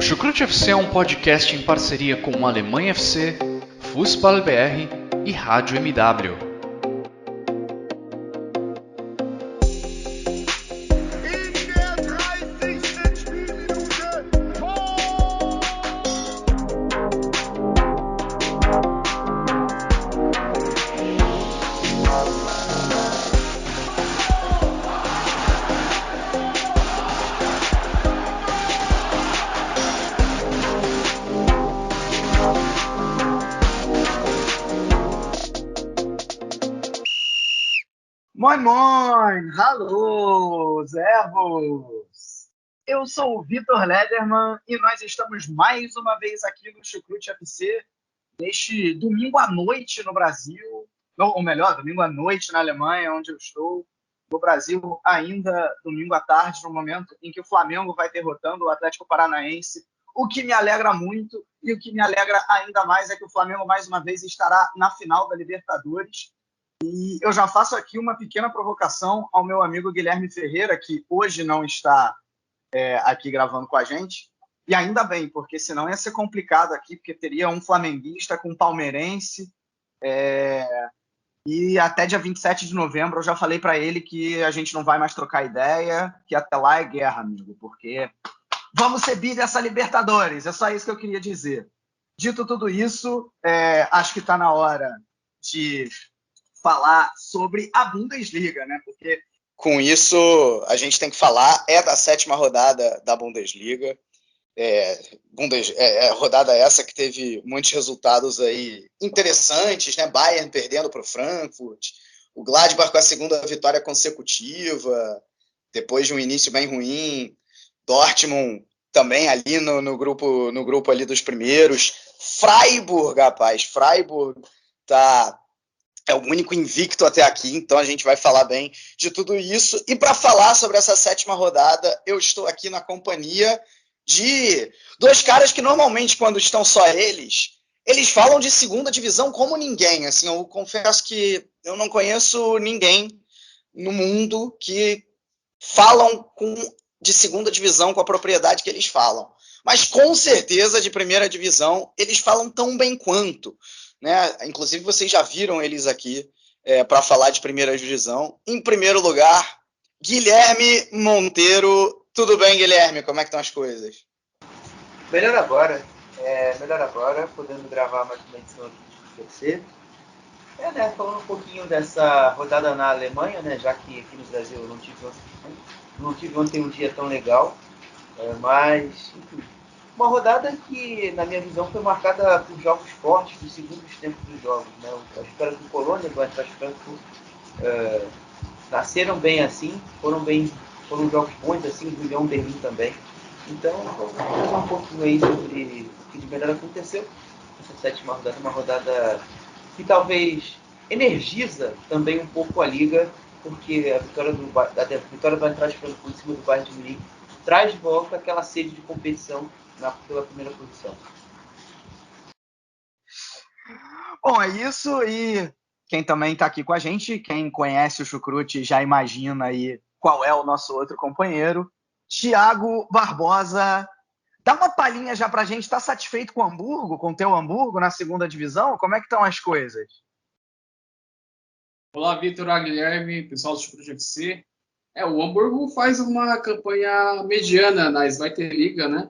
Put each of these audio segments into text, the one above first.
O Chucrute FC é um podcast em parceria com Alemanha FC, Fußball BR e Rádio MW. Moin, alô, servos! Eu sou o Vitor Lederman e nós estamos mais uma vez aqui no Chucrute FC, neste domingo à noite no Brasil, ou melhor, domingo à noite na Alemanha, onde eu estou. No Brasil, ainda domingo à tarde, no momento em que o Flamengo vai derrotando o Atlético Paranaense, o que me alegra muito, e o que me alegra ainda mais é que o Flamengo mais uma vez estará na final da Libertadores. E eu já faço aqui uma pequena provocação ao meu amigo Guilherme Ferreira, que hoje não está aqui gravando com a gente. E ainda bem, porque senão ia ser complicado aqui, porque teria um flamenguista com um palmeirense. E até dia 27 de novembro eu já falei para ele que a gente não vai mais trocar ideia, que até lá é guerra, amigo, porque vamos ser bi dessa Libertadores. É só isso que eu queria dizer. Dito tudo isso, acho que está na hora de falar sobre a Bundesliga, né? Porque com isso a gente tem que falar da sétima rodada da Bundesliga. Rodada essa que teve muitos resultados aí interessantes, né? Bayern perdendo para o Frankfurt, o Gladbach com a segunda vitória consecutiva, depois de um início bem ruim, Dortmund também ali no grupo ali dos primeiros, Freiburg é o único invicto até aqui, então a gente vai falar bem de tudo isso. E para falar sobre essa sétima rodada, eu estou aqui na companhia de dois caras que normalmente, quando estão só eles falam de segunda divisão como ninguém. Assim, eu confesso que eu não conheço ninguém no mundo que falam de segunda divisão com a propriedade que eles falam. Mas com certeza de primeira divisão eles falam tão bem quanto. Né? Inclusive vocês já viram eles aqui para falar de primeira divisão. Em primeiro lugar, Guilherme Monteiro. Tudo bem, Guilherme? Como é que estão as coisas? Melhor agora, podendo gravar mais uma edição aqui de UFC. Falando um pouquinho dessa rodada na Alemanha, né, já que aqui no Brasil eu não tive ontem um dia tão legal, mas enfim, uma rodada que, na minha visão, foi marcada por jogos fortes dos segundos tempos dos jogos. Né? A história do Colônia, do Eintracht Frankfurt, nasceram bem assim, foram jogos bons assim, do União Berlim também. Então, vamos falar um pouquinho aí sobre o que de melhor aconteceu. Essa sétima rodada é uma rodada que talvez energiza também um pouco a Liga, porque a vitória do Eintracht Frankfurt em cima do Bayern de Munique traz de volta aquela sede de competição pela primeira posição. Bom, é isso. E quem também está aqui com a gente, quem conhece o Chucrute já imagina aí qual é o nosso outro companheiro, Thiago Barbosa. Dá uma palhinha já pra gente. Tá satisfeito com o Hamburgo, com o teu Hamburgo na segunda divisão? Como é que estão as coisas? Olá, Vitor, Guilherme, pessoal do Chucrute FC. O Hamburgo faz uma campanha mediana na Zweite Liga, né?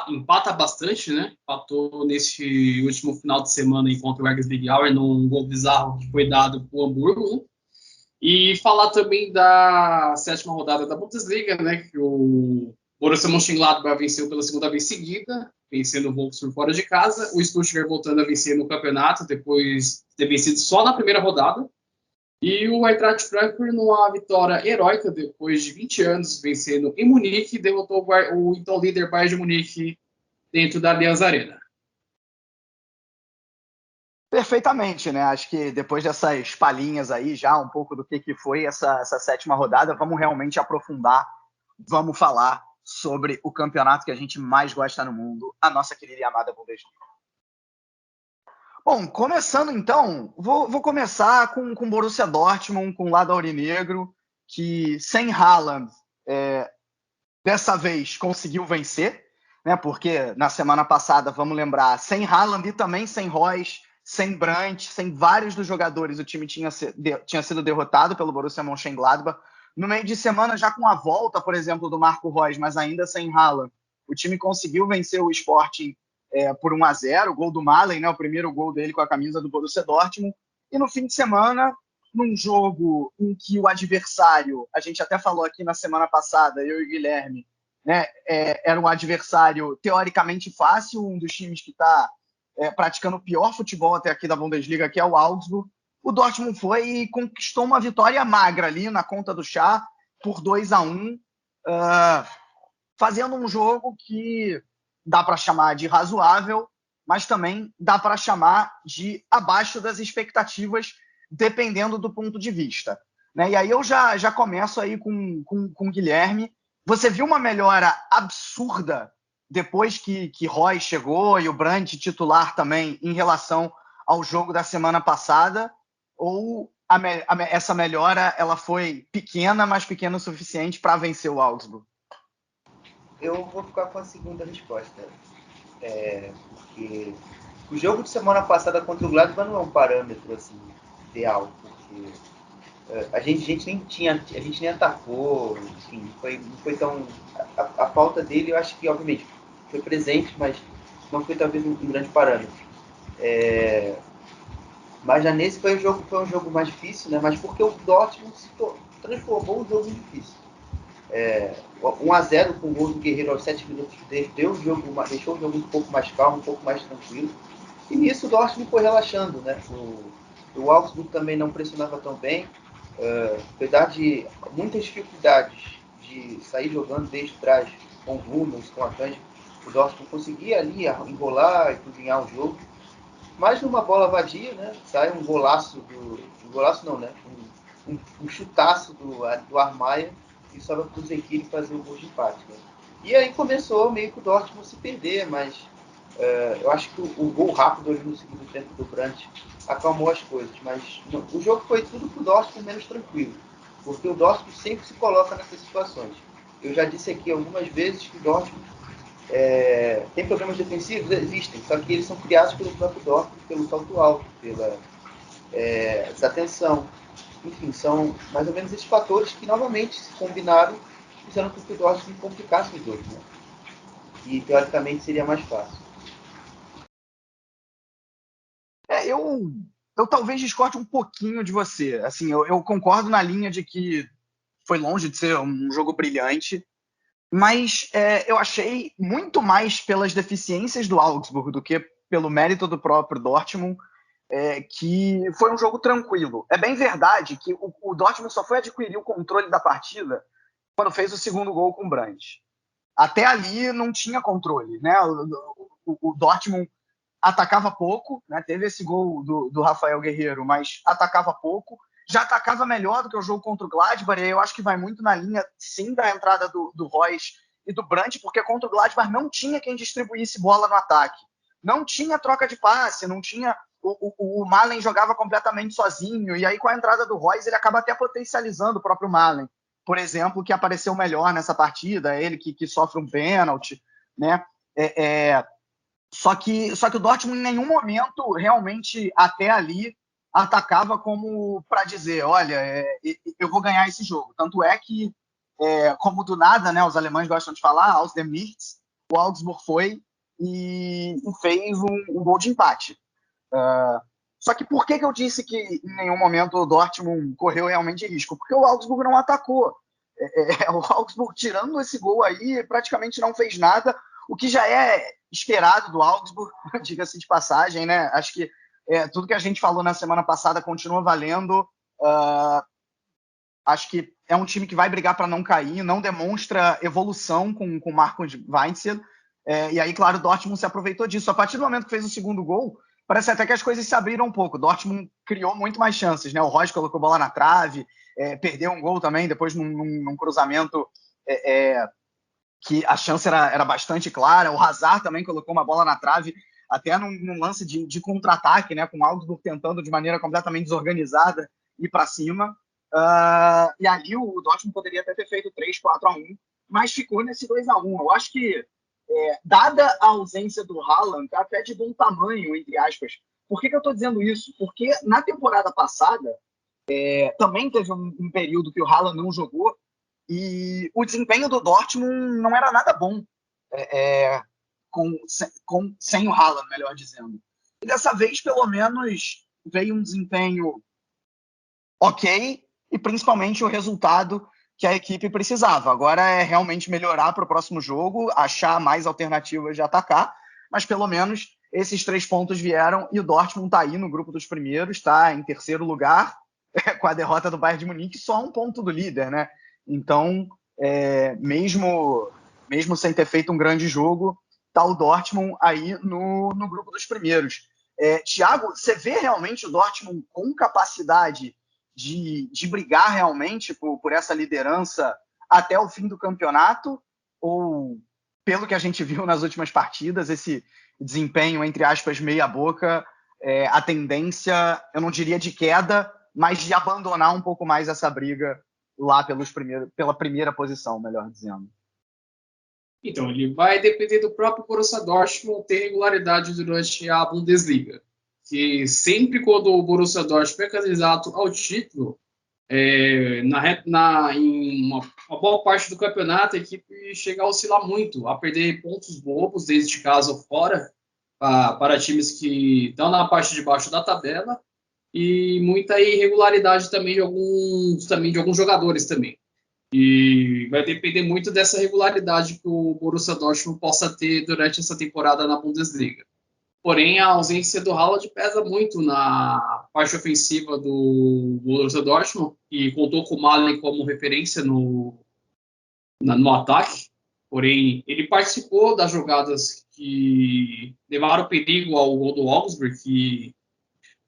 Empata bastante, né? Empatou nesse último final de semana contra o Erzgebirge Aue num gol bizarro que foi dado para o Hamburgo, né? E falar também da sétima rodada da Bundesliga, né? Que o Borussia Mönchengladbach venceu pela segunda vez seguida, vencendo o Wolfsburg fora de casa. O Stuttgart voltando a vencer no campeonato, depois de ter vencido só na primeira rodada. E o Eintracht Frankfurt, numa vitória heróica, depois de 20 anos, vencendo em Munique, derrotou o então líder Bayern de Munique dentro da Allianz Arena. Perfeitamente, né? Acho que depois dessas palhinhas aí, já um pouco do que foi essa sétima rodada, vamos realmente aprofundar, vamos falar sobre o campeonato que a gente mais gosta no mundo, a nossa querida e amada Bundesliga. Bom, começando então, vou começar com o Borussia Dortmund, com o lado aurinegro, que sem Haaland, dessa vez conseguiu vencer, né? Porque na semana passada, vamos lembrar, sem Haaland e também sem Reus, sem Brandt, sem vários dos jogadores, o time tinha sido derrotado pelo Borussia Mönchengladbach. No meio de semana, já com a volta, por exemplo, do Marco Reus, mas ainda sem Haaland, o time conseguiu vencer o Sporting por 1-0, o gol do Malen, né, o primeiro gol dele com a camisa do Borussia Dortmund. E no fim de semana, num jogo em que o adversário, a gente até falou aqui na semana passada, eu e o Guilherme, né, era um adversário teoricamente fácil, um dos times que está praticando o pior futebol até aqui da Bundesliga, que é o Augsburg. O Dortmund foi e conquistou uma vitória magra ali na conta do chá, por 2-1, fazendo um jogo que dá para chamar de razoável, mas também dá para chamar de abaixo das expectativas, dependendo do ponto de vista. Né? E aí eu já começo aí com o Guilherme. Você viu uma melhora absurda depois que Reus chegou e o Brandt titular também em relação ao jogo da semana passada? Ou essa melhora ela foi pequena, mas pequena o suficiente para vencer o Augsburg? Eu vou ficar com a segunda resposta. Porque o jogo de semana passada contra o Gladbach não é um parâmetro assim, ideal, porque a gente nem atacou, enfim, não foi tão... A falta dele, eu acho que, obviamente, foi presente, mas não foi talvez um grande parâmetro. Mas já nesse foi um jogo mais difícil, né? Mas porque o Dortmund se transformou um jogo difícil. 1-0 com o gol do Guerreiro aos 7 minutos deixou o jogo um pouco mais calmo, um pouco mais tranquilo. E nisso o Dortmund foi relaxando, né? O Augsburg também não pressionava tão bem. Apesar de muitas dificuldades de sair jogando desde trás com o Hummels, com a Kanji, o Dortmund conseguia ali enrolar e cozinhar o jogo. Mas numa bola vadia, né? Sai um golaço um chutaço do Armaia e sobra para o Zekiri fazer o gol de empate. Né? E aí começou meio que o Dortmund se perder, mas eu acho que o gol rápido ali no segundo tempo do Brandt acalmou as coisas. Mas o jogo foi tudo para o Dortmund menos tranquilo, porque o Dortmund sempre se coloca nessas situações. Eu já disse aqui algumas vezes que o Dortmund tem problemas defensivos? Existem, só que eles são criados pelo próprio Dortmund, pelo salto alto, pela desatenção. Enfim, são mais ou menos esses fatores que novamente se combinaram e fizeram com que o Dortmund complicasse o jogo, né? E teoricamente seria mais fácil. Eu talvez discorde um pouquinho de você. Assim, eu concordo na linha de que foi longe de ser um jogo brilhante, mas eu achei muito mais pelas deficiências do Augsburg do que pelo mérito do próprio Dortmund, que foi um jogo tranquilo. É bem verdade que o Dortmund só foi adquirir o controle da partida quando fez o segundo gol com o Brandt. Até ali não tinha controle, né? O Dortmund atacava pouco, né? Teve esse gol do Rafael Guerreiro, mas atacava pouco. Já atacava melhor do que o jogo contra o Gladbach, e eu acho que vai muito na linha, sim, da entrada do Reus e do Brandt, porque contra o Gladbach não tinha quem distribuísse bola no ataque. Não tinha troca de passe, não tinha... O Malen jogava completamente sozinho, e aí com a entrada do Reus ele acaba até potencializando o próprio Malen, por exemplo, que apareceu melhor nessa partida, ele que sofre um pênalti, né? Só que o Dortmund em nenhum momento realmente até ali atacava como para dizer, olha, eu vou ganhar esse jogo. Tanto é que, como do nada, né, os alemães gostam de falar, aus dem Nichts, o Augsburg foi e fez um gol de empate. Só que por que eu disse que em nenhum momento o Dortmund correu realmente risco? Porque o Augsburg não atacou. O Augsburg, tirando esse gol aí, praticamente não fez nada, o que já é esperado do Augsburg, diga-se de passagem, né? Acho que tudo que a gente falou na semana passada continua valendo. Acho que é um time que vai brigar para não cair, não demonstra evolução com o Marcos Weinzel. E aí, claro, o Dortmund se aproveitou disso. A partir do momento que fez o segundo gol, parece até que as coisas se abriram um pouco. O Dortmund criou muito mais chances, né? O Reus colocou bola na trave, perdeu um gol também, depois num cruzamento que a chance era bastante clara. O Hazard também colocou uma bola na trave, até num lance de contra-ataque, né? Com o Augsburg tentando de maneira completamente desorganizada ir para cima. E ali o Dortmund poderia até ter feito 3-4-1, mas ficou nesse 2-1. Eu acho que dada a ausência do Haaland, até de bom tamanho, entre aspas. Por que eu estou dizendo isso? Porque na temporada passada, também teve um período que o Haaland não jogou e o desempenho do Dortmund não era nada bom sem o Haaland, melhor dizendo. E dessa vez, pelo menos, veio um desempenho ok e principalmente o resultado que a equipe precisava. Agora é realmente melhorar para o próximo jogo, achar mais alternativas de atacar, mas pelo menos esses 3 pontos vieram e o Dortmund está aí no grupo dos primeiros, está em terceiro lugar, com a derrota do Bayern de Munique, só 1 ponto do líder, né? Então, mesmo sem ter feito um grande jogo, está o Dortmund aí no grupo dos primeiros. Thiago, você vê realmente o Dortmund com capacidade de brigar realmente por essa liderança até o fim do campeonato? Ou, pelo que a gente viu nas últimas partidas, esse desempenho, entre aspas, meia boca, a tendência, eu não diria de queda, mas de abandonar um pouco mais essa briga lá pela primeira posição, melhor dizendo? Então, ele vai depender do próprio Borussia Dortmund ter regularidade durante a Bundesliga. Que sempre quando o Borussia Dortmund é candidato ao título, em uma boa parte do campeonato, a equipe chega a oscilar muito, a perder pontos bobos, desde de casa ou fora, para times que estão na parte de baixo da tabela, e muita irregularidade também de alguns jogadores também. E vai depender muito dessa regularidade que o Borussia Dortmund possa ter durante essa temporada na Bundesliga. Porém, a ausência do Haaland pesa muito na parte ofensiva do Borussia Dortmund, e contou com o Malen como referência no ataque. Porém, ele participou das jogadas que levaram perigo ao gol do Augsburg, que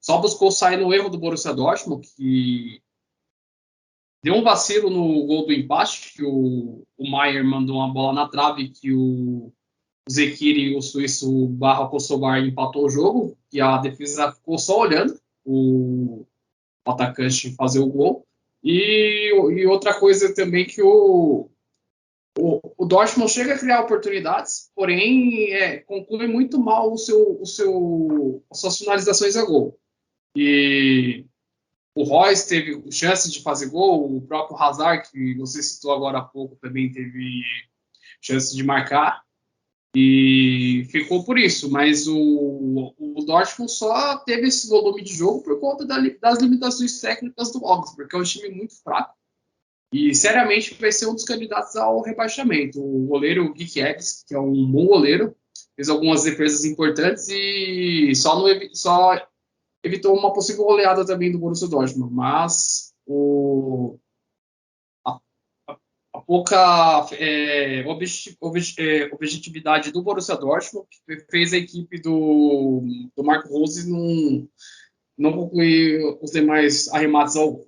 só buscou sair no erro do Borussia Dortmund, que deu um vacilo no gol do empate, que o Maier mandou uma bola na trave, que o Zekiri, o suíço barra Kosovar, empatou o jogo, e a defesa ficou só olhando o atacante fazer o gol. E outra coisa também, que o Dortmund chega a criar oportunidades, porém conclui muito mal as suas finalizações a gol. E o Reus teve chance de fazer gol, o próprio Hazard, que você citou agora há pouco, também teve chance de marcar, e ficou por isso. Mas o Dortmund só teve esse volume de jogo por conta das limitações técnicas do Augsburg, porque é um time muito fraco e seriamente vai ser um dos candidatos ao rebaixamento. O goleiro Gikiewicz, que é um bom goleiro, fez algumas defesas importantes e só evitou uma possível goleada também do Borussia Dortmund, mas a pouca objetividade do Borussia Dortmund fez a equipe do Marco Rose não concluir os demais arremates ao gol.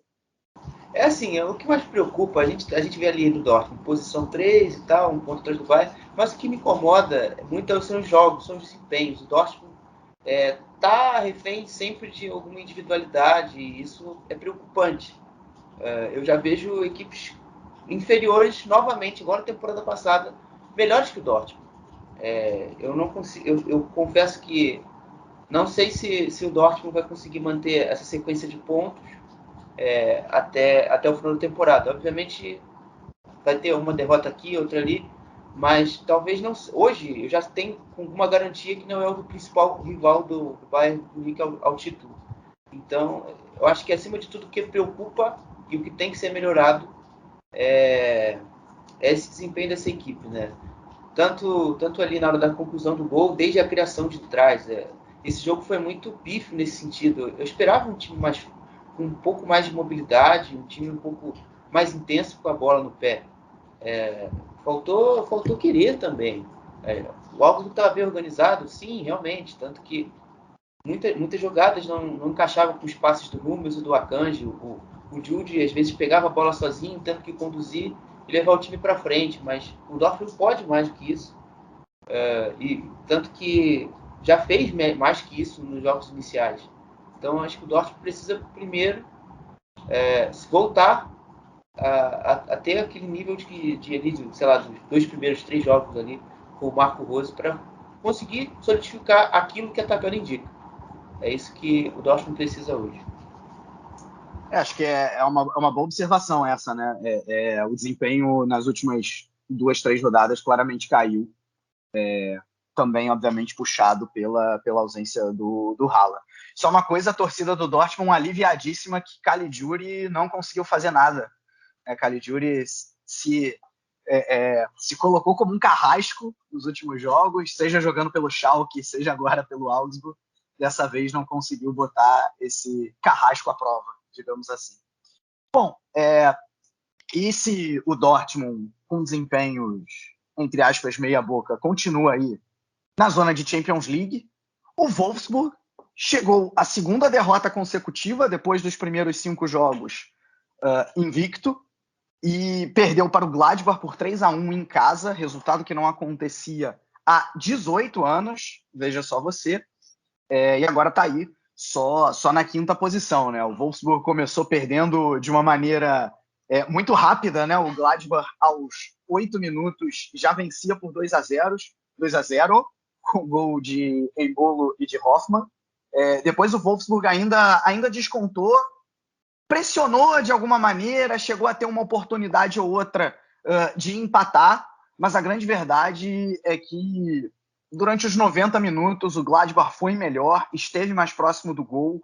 Assim, o que mais preocupa, a gente vê ali do Dortmund, posição 3 e tal, 1 ponto atrás do Bayern, mas o que me incomoda muito são os jogos, são os desempenhos. O Dortmund está refém sempre de alguma individualidade, e isso é preocupante. Eu já vejo equipes inferiores novamente, igual na temporada passada, melhores que o Dortmund. Eu confesso que não sei se o Dortmund vai conseguir manter essa sequência de pontos até o final da temporada. Obviamente vai ter uma derrota aqui, outra ali, mas talvez não. Hoje eu já tenho uma garantia que não é o principal rival do Bayern de Munique ao título. Então, eu acho que acima de tudo o que preocupa e o que tem que ser melhorado é esse desempenho dessa equipe, né? Tanto ali na hora da conclusão do gol, desde a criação de trás. Esse jogo foi muito pífio nesse sentido. Eu esperava um time com um pouco mais de mobilidade, um time um pouco mais intenso com a bola no pé. Faltou querer também. O Augsburg estava bem organizado, sim, realmente, tanto que muitas jogadas não encaixavam com os passes do Hummels e do Akanji. O Jude às vezes pegava a bola sozinho, tendo que conduzir e levar o time para frente, mas o Dortmund pode mais do que isso, e tanto que já fez mais que isso nos jogos iniciais. Então acho que o Dortmund precisa primeiro voltar a ter aquele nível de sei lá, dos 2 primeiros 3 jogos ali com o Marco Rose para conseguir solidificar aquilo que a tabela indica. É isso que o Dortmund precisa hoje. Acho que é uma boa observação essa, né? O desempenho nas últimas 2-3 rodadas claramente caiu. Também, obviamente, puxado pela ausência do Haaland. Só uma coisa, a torcida do Dortmund aliviadíssima que Caligiuri não conseguiu fazer nada. Caligiuri se colocou como um carrasco nos últimos jogos, seja jogando pelo Schalke, seja agora pelo Augsburg. Dessa vez não conseguiu botar esse carrasco à prova, digamos assim. Bom, e se o Dortmund, com desempenhos, entre aspas, meia boca, continua aí na zona de Champions League, o Wolfsburg chegou à segunda derrota consecutiva depois dos primeiros 5 jogos invicto, e perdeu para o Gladbach por 3-1 em casa, resultado que não acontecia há 18 anos, veja só você, e agora está aí só na 5ª posição, né? O Wolfsburg começou perdendo de uma maneira muito rápida, né? O Gladbach, aos 8 minutos, já vencia por 2-0, com gol de Embolo e de Hoffmann. Depois o Wolfsburg ainda descontou, pressionou de alguma maneira, chegou a ter uma oportunidade ou outra de empatar, mas a grande verdade é que durante os 90 minutos o Gladbach foi melhor, esteve mais próximo do gol,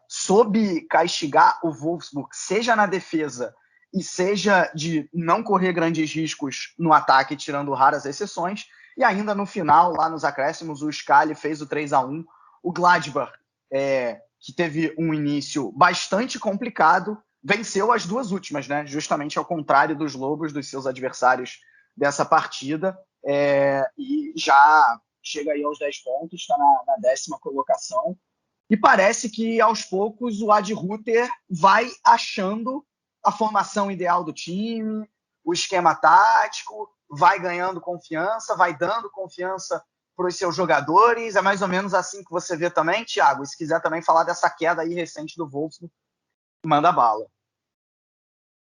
soube castigar o Wolfsburg, seja na defesa e seja de não correr grandes riscos no ataque, tirando raras exceções, e ainda no final, lá nos acréscimos, o Schalke fez o 3-1. O Gladbach, que teve um início bastante complicado, venceu as 2 últimas, né? Justamente ao contrário dos Lobos, dos seus adversários dessa partida, e já chega aí aos 10 pontos, está na 10ª colocação, e parece que aos poucos o Adi Hütter vai achando a formação ideal do time, o esquema tático, vai ganhando confiança, vai dando confiança para os seus jogadores. É mais ou menos assim que você vê também, Thiago? E se quiser também falar dessa queda aí recente do Wolfsburg, manda bala.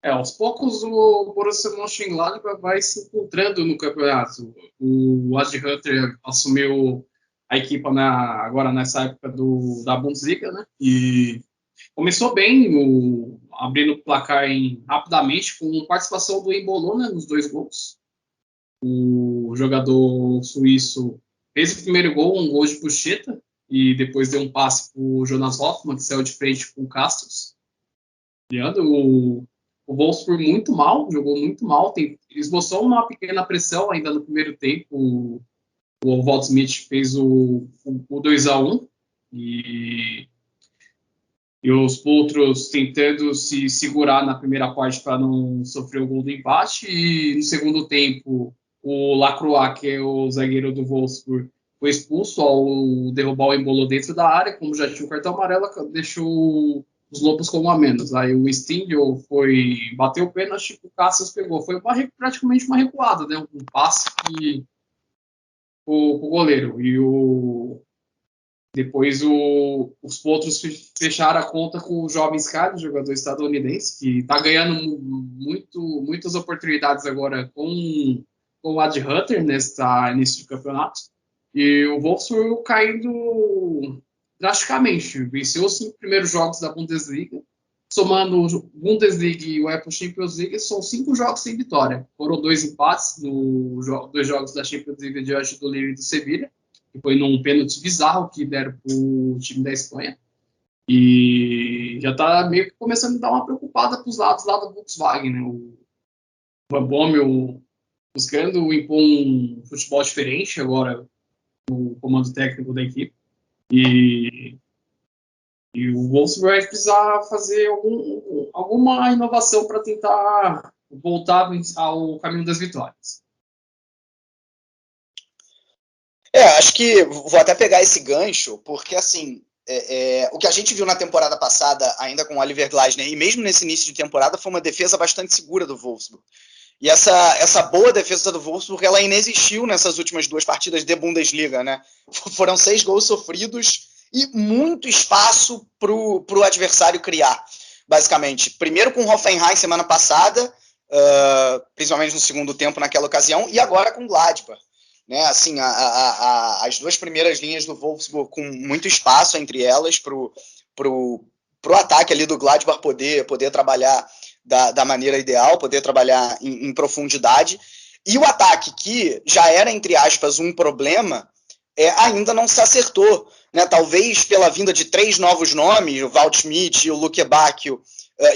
Aos poucos o Borussia Mönchengladbach vai se encontrando no campeonato. O Adi Hütter assumiu a equipe agora nessa época da Bundesliga, né? E começou bem, abrindo o placar rapidamente, com participação do Embolo, né, nos 2 gols. O jogador suíço fez o primeiro gol, um gol de puxeta, e depois deu um passe para o Jonas Hoffmann, que saiu de frente com o Castros. O Wolfsburg muito mal, jogou muito mal. Esboçou uma pequena pressão ainda no primeiro tempo. O Waldschmidt fez o 2-1 e os outros tentando se segurar na primeira parte para não sofrer o gol do empate. E no segundo tempo, o Lacroix, que é o zagueiro do Wolfsburg, foi expulso ao derrubar o Embolo dentro da área. Como já tinha um cartão amarelo, deixou os Lobos com 1 a menos. Aí o Stindl bateu o pênalti, o Cassius pegou. Foi praticamente uma recuada, né? Um passe que o goleiro. E depois os outros fecharam a conta com o jovem Sky, jogador estadunidense, que está ganhando muitas oportunidades agora com o Adi Hütter nesse início de campeonato. E o Wolfsburg caindo drasticamente. Venceu os 5 primeiros jogos da Bundesliga. Somando Bundesliga e UEFA Champions League, são 5 jogos sem vitória. Foram 2 empates nos 2 jogos da Champions League diante do Lille e do Sevilha, que foi num pênalti bizarro que deram para o time da Espanha. E já está meio que começando a dar uma preocupada para os lados lá do Volkswagen, né? O Van Bommel buscando impor um futebol diferente agora no comando técnico da equipe. E o Wolfsburg vai precisar fazer alguma inovação para tentar voltar ao caminho das vitórias. Acho que vou até pegar esse gancho, porque assim, o que a gente viu na temporada passada, ainda com o Oliver Glasner, e mesmo nesse início de temporada, foi uma defesa bastante segura do Wolfsburg. E essa boa defesa do Wolfsburg, ela inexistiu nessas últimas 2 partidas de Bundesliga, né? Foram 6 gols sofridos e muito espaço para o adversário criar, basicamente. Primeiro com o Hoffenheim semana passada, principalmente no segundo tempo naquela ocasião, e agora com o Gladbach. Né? Assim, as duas primeiras linhas do Wolfsburg com muito espaço entre elas pro ataque ali do Gladbach poder trabalhar da maneira ideal, poder trabalhar em profundidade. E o ataque, que já era, entre aspas, um problema, ainda não se acertou. Né? Talvez pela vinda de 3 novos nomes, o Waldschmidt, o Luke Bacchio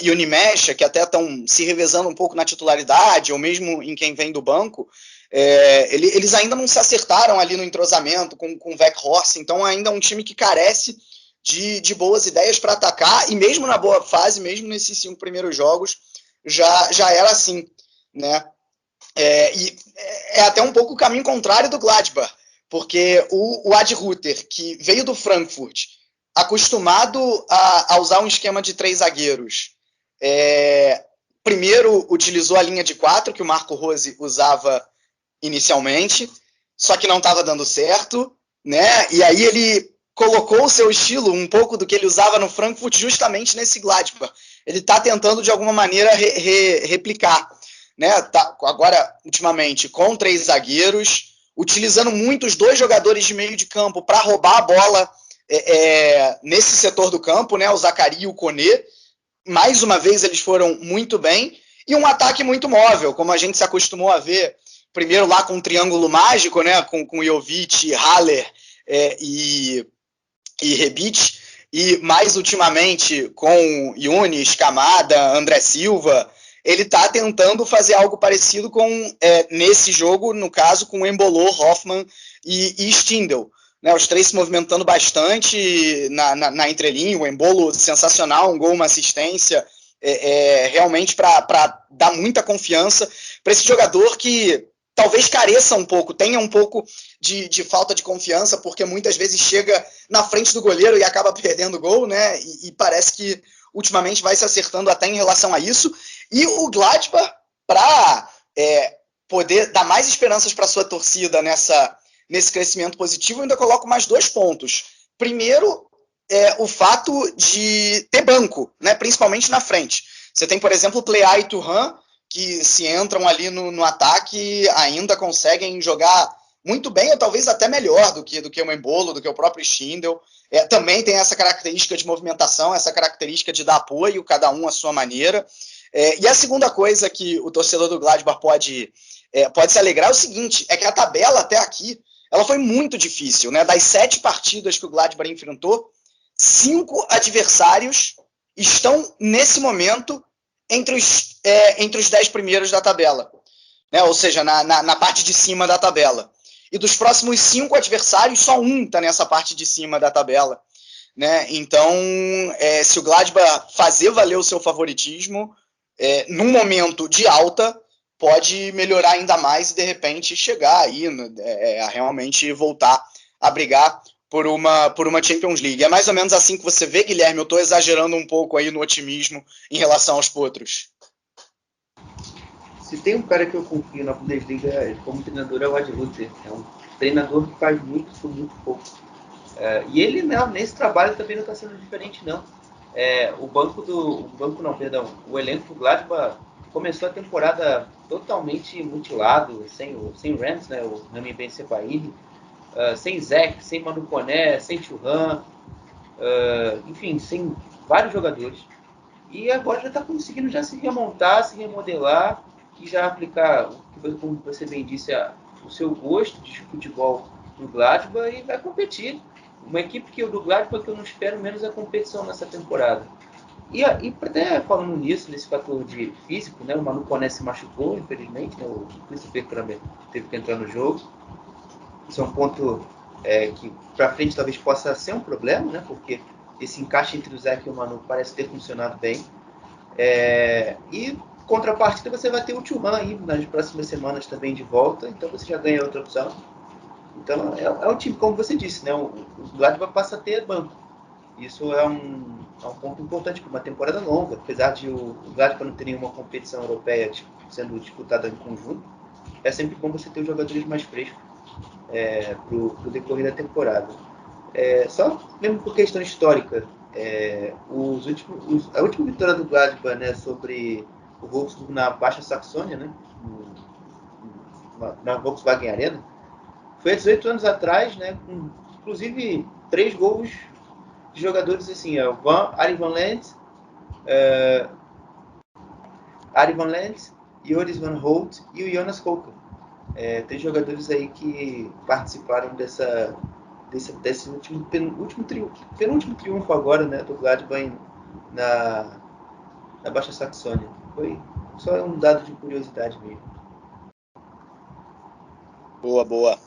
e o Nimecha, que até estão se revezando um pouco na titularidade, ou mesmo em quem vem do banco, eles ainda não se acertaram ali no entrosamento com o Weghorst, então ainda é um time que carece de boas ideias para atacar, e mesmo na boa fase, mesmo nesses 5 primeiros jogos, já era assim, né? E é até um pouco o caminho contrário do Gladbach, porque o Adi Hütter, que veio do Frankfurt, acostumado a usar um esquema de 3 zagueiros, primeiro utilizou a linha de 4, que o Marco Rose usava inicialmente, só que não estava dando certo, né? E aí ele colocou o seu estilo, um pouco do que ele usava no Frankfurt, justamente nesse Gladbach. Ele está tentando, de alguma maneira, replicar. Né? Tá, agora, ultimamente, com 3 zagueiros, utilizando muito os 2 jogadores de meio de campo para roubar a bola nesse setor do campo, né? O Zaccaria e o Koné. Mais uma vez, eles foram muito bem. E um ataque muito móvel, como a gente se acostumou a ver, primeiro lá com um triângulo mágico, né? Com Jovic, Haller e Rebic, e mais ultimamente com Yunis, Kamada, André Silva. Ele está tentando fazer algo parecido com, nesse jogo, no caso, com Embolo, Hoffmann e Stindl. Né, os 3 se movimentando bastante na entrelinha, o Embolo sensacional, um gol, uma assistência, realmente para dar muita confiança para esse jogador que talvez careça um pouco, tenha um pouco de falta de confiança, porque muitas vezes chega na frente do goleiro e acaba perdendo o gol, né? E parece que ultimamente vai se acertando até em relação a isso. E o Gladbach, para poder dar mais esperanças para a sua torcida nesse crescimento positivo, eu ainda coloco mais 2 pontos. Primeiro, o fato de ter banco, né? Principalmente na frente. Você tem, por exemplo, o Plea e Thuram, que se entram ali no ataque ainda conseguem jogar muito bem, ou talvez até melhor do que o Embolo, do que o próprio Stindl. Também tem essa característica de movimentação, essa característica de dar apoio, cada um à sua maneira. E a segunda coisa que o torcedor do Gladbach pode se alegrar é o seguinte, é que a tabela até aqui ela foi muito difícil. Né? Das 7 partidas que o Gladbach enfrentou, 5 adversários estão, nesse momento, entre os 10 primeiros da tabela, né? Ou seja, na parte de cima da tabela. E dos próximos 5 adversários, só um está nessa parte de cima da tabela. Né? Então, se o Gladbach fazer valer o seu favoritismo, num momento de alta, pode melhorar ainda mais e, de repente, chegar aí a realmente voltar a brigar por uma Champions League. É mais ou menos assim que você vê, Guilherme? Eu estou exagerando um pouco aí no otimismo em relação aos potros. Se tem um cara que eu confio na Bundesliga como treinador, é o Adi Hütter. É um treinador que faz muito por muito pouco. E ele, nesse trabalho, também não está sendo diferente, não. O elenco do Gladbach começou a temporada totalmente mutilado, sem o Rams, né, o Rami Ben Sebaini, sem Zek, sem Manu Koné, sem Thuram, enfim, sem vários jogadores. E agora já está conseguindo já se remontar, se remodelar e já aplicar, como você bem disse, o seu gosto de futebol no Gladbach e vai competir. Uma equipe do Gladbach que eu não espero menos a competição nessa temporada. E até falando nisso, nesse fator de físico, né, o Manu Koné se machucou, infelizmente, né, o Christopher Kramer teve que entrar no jogo. Isso é um ponto que para frente talvez possa ser um problema, né, porque esse encaixe entre o Zek e o Manu parece ter funcionado bem. E contrapartida você vai ter o Thuram aí nas próximas semanas também de volta, então você já ganha outra opção. Então é um time, como você disse, né, o Gladbach passa a ter banco. Isso é um ponto importante para uma temporada longa, apesar de o Gladbach não ter nenhuma competição europeia sendo disputada em conjunto, é sempre bom você ter os jogadores mais frescos para o decorrer da temporada. Só mesmo por questão histórica, a última vitória do Gladbach, né, sobre o Wolfsburg na Baixa Saxônia, né? Na Volkswagen Arena. Foi há 18 anos atrás, né? Com, inclusive 3 gols de jogadores assim, Arie van Lent, Joris van Holt e o Jonas Kolker. 3 jogadores aí que participaram desse penúltimo triunfo agora, né, do Gladbach na Baixa Saxônia. Foi só um dado de curiosidade mesmo. Boa.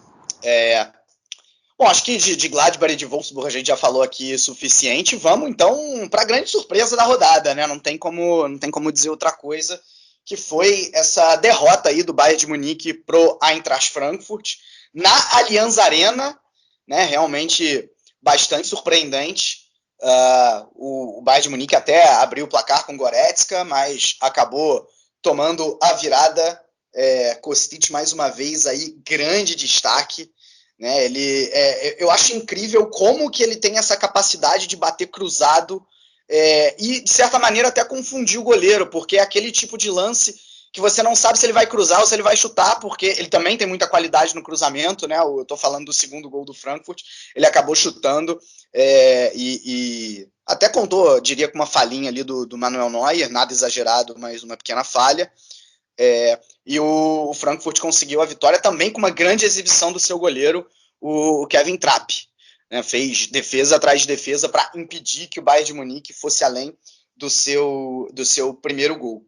Bom, acho que de Gladbach e de Wolfsburg a gente já falou aqui o suficiente. Vamos, então, para a grande surpresa da rodada, né? Não tem como dizer outra coisa, que foi essa derrota aí do Bayern de Munique pro Eintracht Frankfurt na Allianz Arena, né? Realmente bastante surpreendente. O Bayern de Munique até abriu o placar com Goretzka, mas acabou tomando a virada. Kostic mais uma vez aí, grande destaque, né? Eu acho incrível como que ele tem essa capacidade de bater cruzado e de certa maneira até confundir o goleiro, porque é aquele tipo de lance que você não sabe se ele vai cruzar ou se ele vai chutar, porque ele também tem muita qualidade no cruzamento, né? Eu tô falando do segundo gol do Frankfurt, ele acabou chutando e até contou, diria, com uma falhinha ali do Manuel Neuer, nada exagerado, mas uma pequena falha. E o Frankfurt conseguiu a vitória também com uma grande exibição do seu goleiro, o Kevin Trapp, né? Fez defesa atrás de defesa para impedir que o Bayern de Munique fosse além do seu primeiro gol.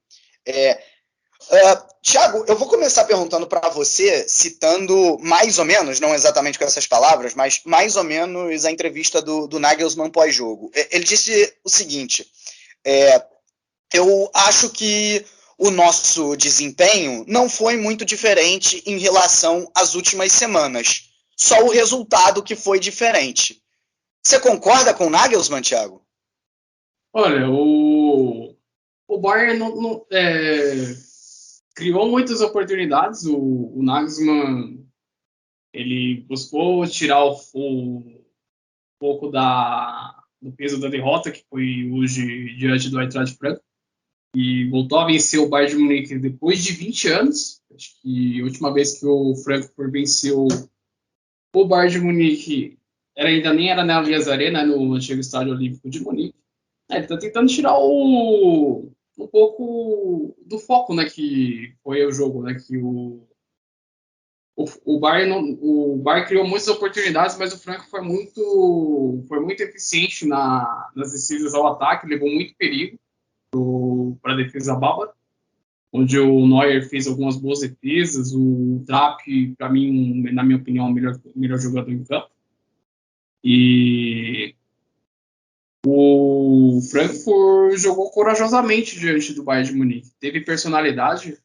Thiago, eu vou começar perguntando para você, citando mais ou menos, não exatamente com essas palavras, mas mais ou menos a entrevista do Nagelsmann pós-jogo. Ele disse o seguinte: eu acho que o nosso desempenho não foi muito diferente em relação às últimas semanas. Só o resultado que foi diferente. Você concorda com o Nagelsmann, Thiago? Olha, o Bayern criou muitas oportunidades. O Nagelsmann, ele buscou tirar um pouco do peso da derrota, que foi hoje diante do Eintracht Frankfurt, e voltou a vencer o Bayern de Munique depois de 20 anos. Acho que a última vez que o Frankfurt venceu o Bayern de Munique ainda nem era na Allianz Arena, no antigo Estádio Olímpico de Munique. Ele está tentando tirar um pouco do foco, né, que foi o jogo, né, que o Bayern criou muitas oportunidades, mas o Frankfurt foi muito eficiente nas descidas ao ataque, levou muito perigo para a defesa bárbara, onde o Neuer fez algumas boas defesas, o Trapp, para mim, na minha opinião, o melhor jogador em campo. E o Frankfurt jogou corajosamente diante do Bayern de Munique. Teve personalidade,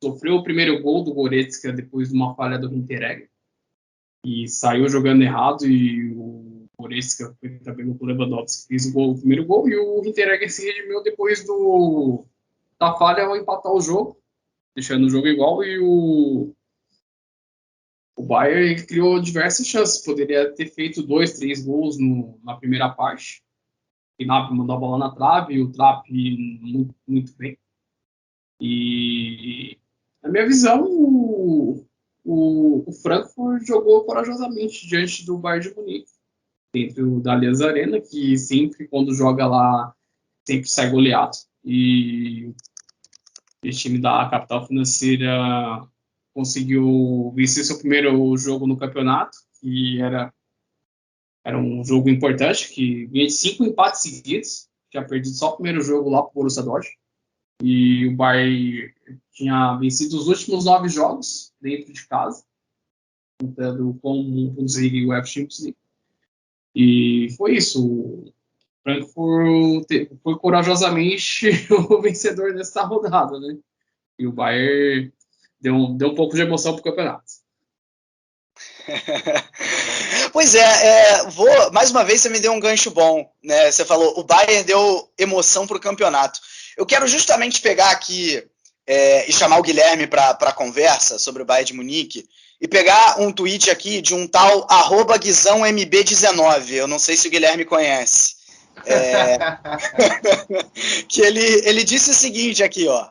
sofreu o primeiro gol do Goretzka depois de uma falha do Hinteregger e saiu jogando errado, e o Goretzka foi também o Lewandowski, fez o primeiro gol, e o Hinteregger se redimiu depois da falha ao empatar o jogo, deixando o jogo igual, e o Bayern criou diversas chances, poderia ter feito 2, 3 gols na primeira parte. O Gnabry mandou a bola na trave, e o Trapp muito, muito bem. E, na minha visão, o Frankfurt jogou corajosamente diante do Bayern de Munique, dentro da Allianz Arena, que sempre, quando joga lá, sempre sai goleado. E o time da capital financeira conseguiu vencer seu primeiro jogo no campeonato, que era um jogo importante, que vinha de 5 empates seguidos, tinha perdido só o primeiro jogo lá para o Borussia Dortmund, e o Bayern tinha vencido os últimos 9 jogos dentro de casa, contando com o Bundesliga e o UEFA Champions League. E foi isso. O Frankfurt foi corajosamente o vencedor dessa rodada, né? E o Bayern deu um pouco de emoção para o campeonato. Pois mais uma vez você me deu um gancho bom, né? Você falou, o Bayern deu emoção para o campeonato. Eu quero justamente pegar aqui e chamar o Guilherme para a conversa sobre o Bayern de Munique e pegar um tweet aqui de um tal @GuizãoMB19. Eu não sei se o Guilherme conhece. Que ele disse o seguinte aqui, ó.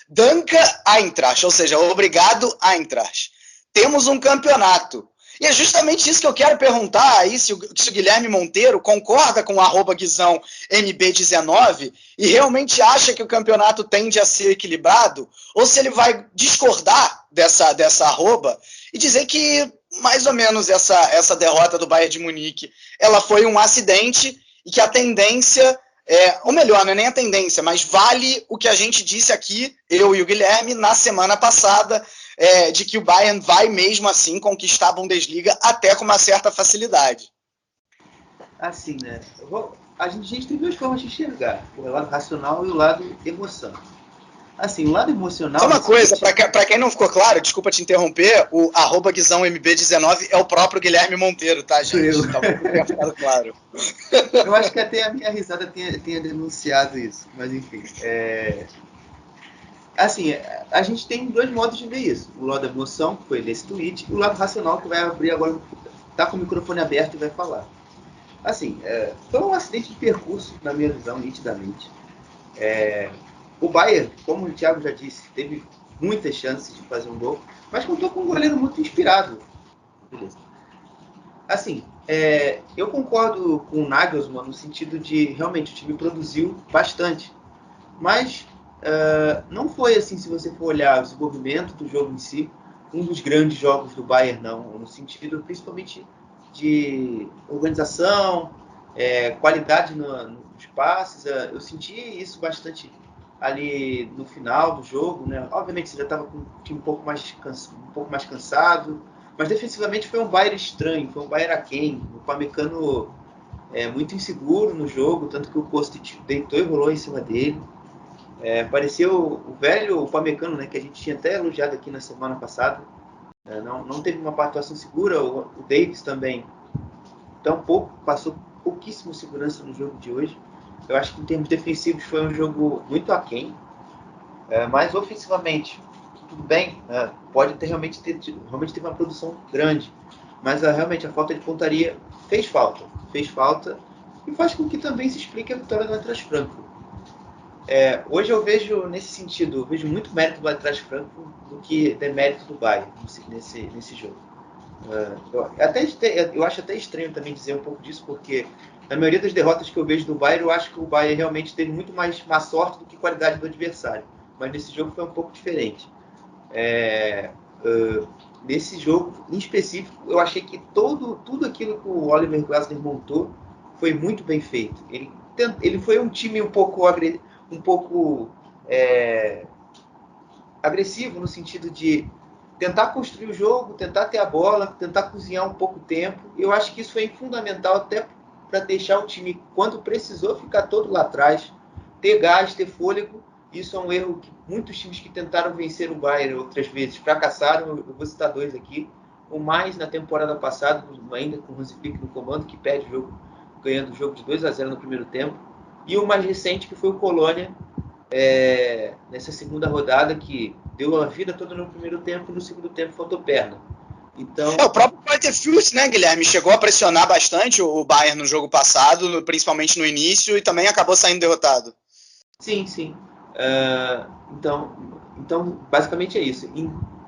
Danke Eintracht, ou seja, obrigado Eintracht. Temos um campeonato. E é justamente isso que eu quero perguntar aí, se o Guilherme Monteiro concorda com o @Guizão MB19 e realmente acha que o campeonato tende a ser equilibrado, ou se ele vai discordar dessa arroba e dizer que mais ou menos essa derrota do Bayern de Munique ela foi um acidente e que a tendência, ou melhor, não é nem a tendência, mas vale o que a gente disse aqui, eu e o Guilherme, na semana passada, de que o Bayern vai mesmo assim conquistar a Bundesliga até com uma certa facilidade. Assim, né? A gente tem duas formas de enxergar, o lado racional e o lado emoção. Assim, o lado emocional... Só uma coisa, para quem não ficou claro, desculpa te interromper, o @GuizãoMB19 é o próprio Guilherme Monteiro, tá, gente? Talvez não tenha ficado claro. Eu acho que até a minha risada tenha denunciado isso, mas enfim. Assim, a gente tem dois modos de ver isso. O lado da emoção, que foi nesse tweet, e o lado racional, que vai abrir agora, tá com o microfone aberto e vai falar. Assim, foi um acidente de percurso, na minha visão, nitidamente. O Bayern, como o Thiago já disse, teve muitas chances de fazer um gol, mas contou com um goleiro muito inspirado. Beleza. Assim, eu concordo com o Nagelsmann no sentido de, realmente, o time produziu bastante. Mas não foi assim, se você for olhar o desenvolvimento do jogo em si, um dos grandes jogos do Bayern, não. No sentido, principalmente, de organização, qualidade nos passes. Eu senti isso bastante ali no final do jogo, né? Obviamente, você já estava com o time um pouco mais cansado, mas defensivamente foi um Bayern estranho, foi um Bayern aquém, o Upamecano muito inseguro no jogo, tanto que o Kostic deitou e rolou em cima dele. Parecia o velho Upamecano, né, que a gente tinha até elogiado aqui na semana passada. Não teve uma atuação segura. O Davis também passou pouquíssimo segurança no jogo de hoje. Eu acho que em termos defensivos foi um jogo muito aquém, mas ofensivamente tudo bem, pode ter realmente teve uma produção grande, mas realmente a falta de pontaria fez falta e faz com que também se explique a vitória do Eintracht Frankfurt. Hoje eu vejo nesse sentido, muito mérito do Eintracht Frankfurt do que demérito do Bayern nesse jogo. Eu acho até estranho também dizer um pouco disso, porque na maioria das derrotas que eu vejo do Bayern, eu acho que o Bayern realmente teve muito mais má sorte do que qualidade do adversário. Mas nesse jogo foi um pouco diferente. Nesse jogo, em específico, eu achei que tudo aquilo que o Oliver Glasner montou foi muito bem feito. Ele foi um time um pouco agressivo no sentido de tentar construir o jogo, tentar ter a bola, tentar cozinhar um pouco o tempo. Eu acho que isso foi fundamental até para deixar o time, quando precisou, ficar todo lá atrás, ter gás, ter fôlego. Isso é um erro que muitos times que tentaram vencer o Bayern outras vezes fracassaram. Eu vou citar dois aqui. O mais na temporada passada, ainda com o Hansi Flick no comando, que perde o jogo, ganhando o jogo de 2-0 no primeiro tempo. E o mais recente, que foi o Colônia, nessa segunda rodada, que deu a vida toda no primeiro tempo e no segundo tempo faltou perna. Então... o próprio Walter Fürth, né, Guilherme, chegou a pressionar bastante o Bayern no jogo passado, principalmente no início, e também acabou saindo derrotado. Sim. Então, basicamente é isso.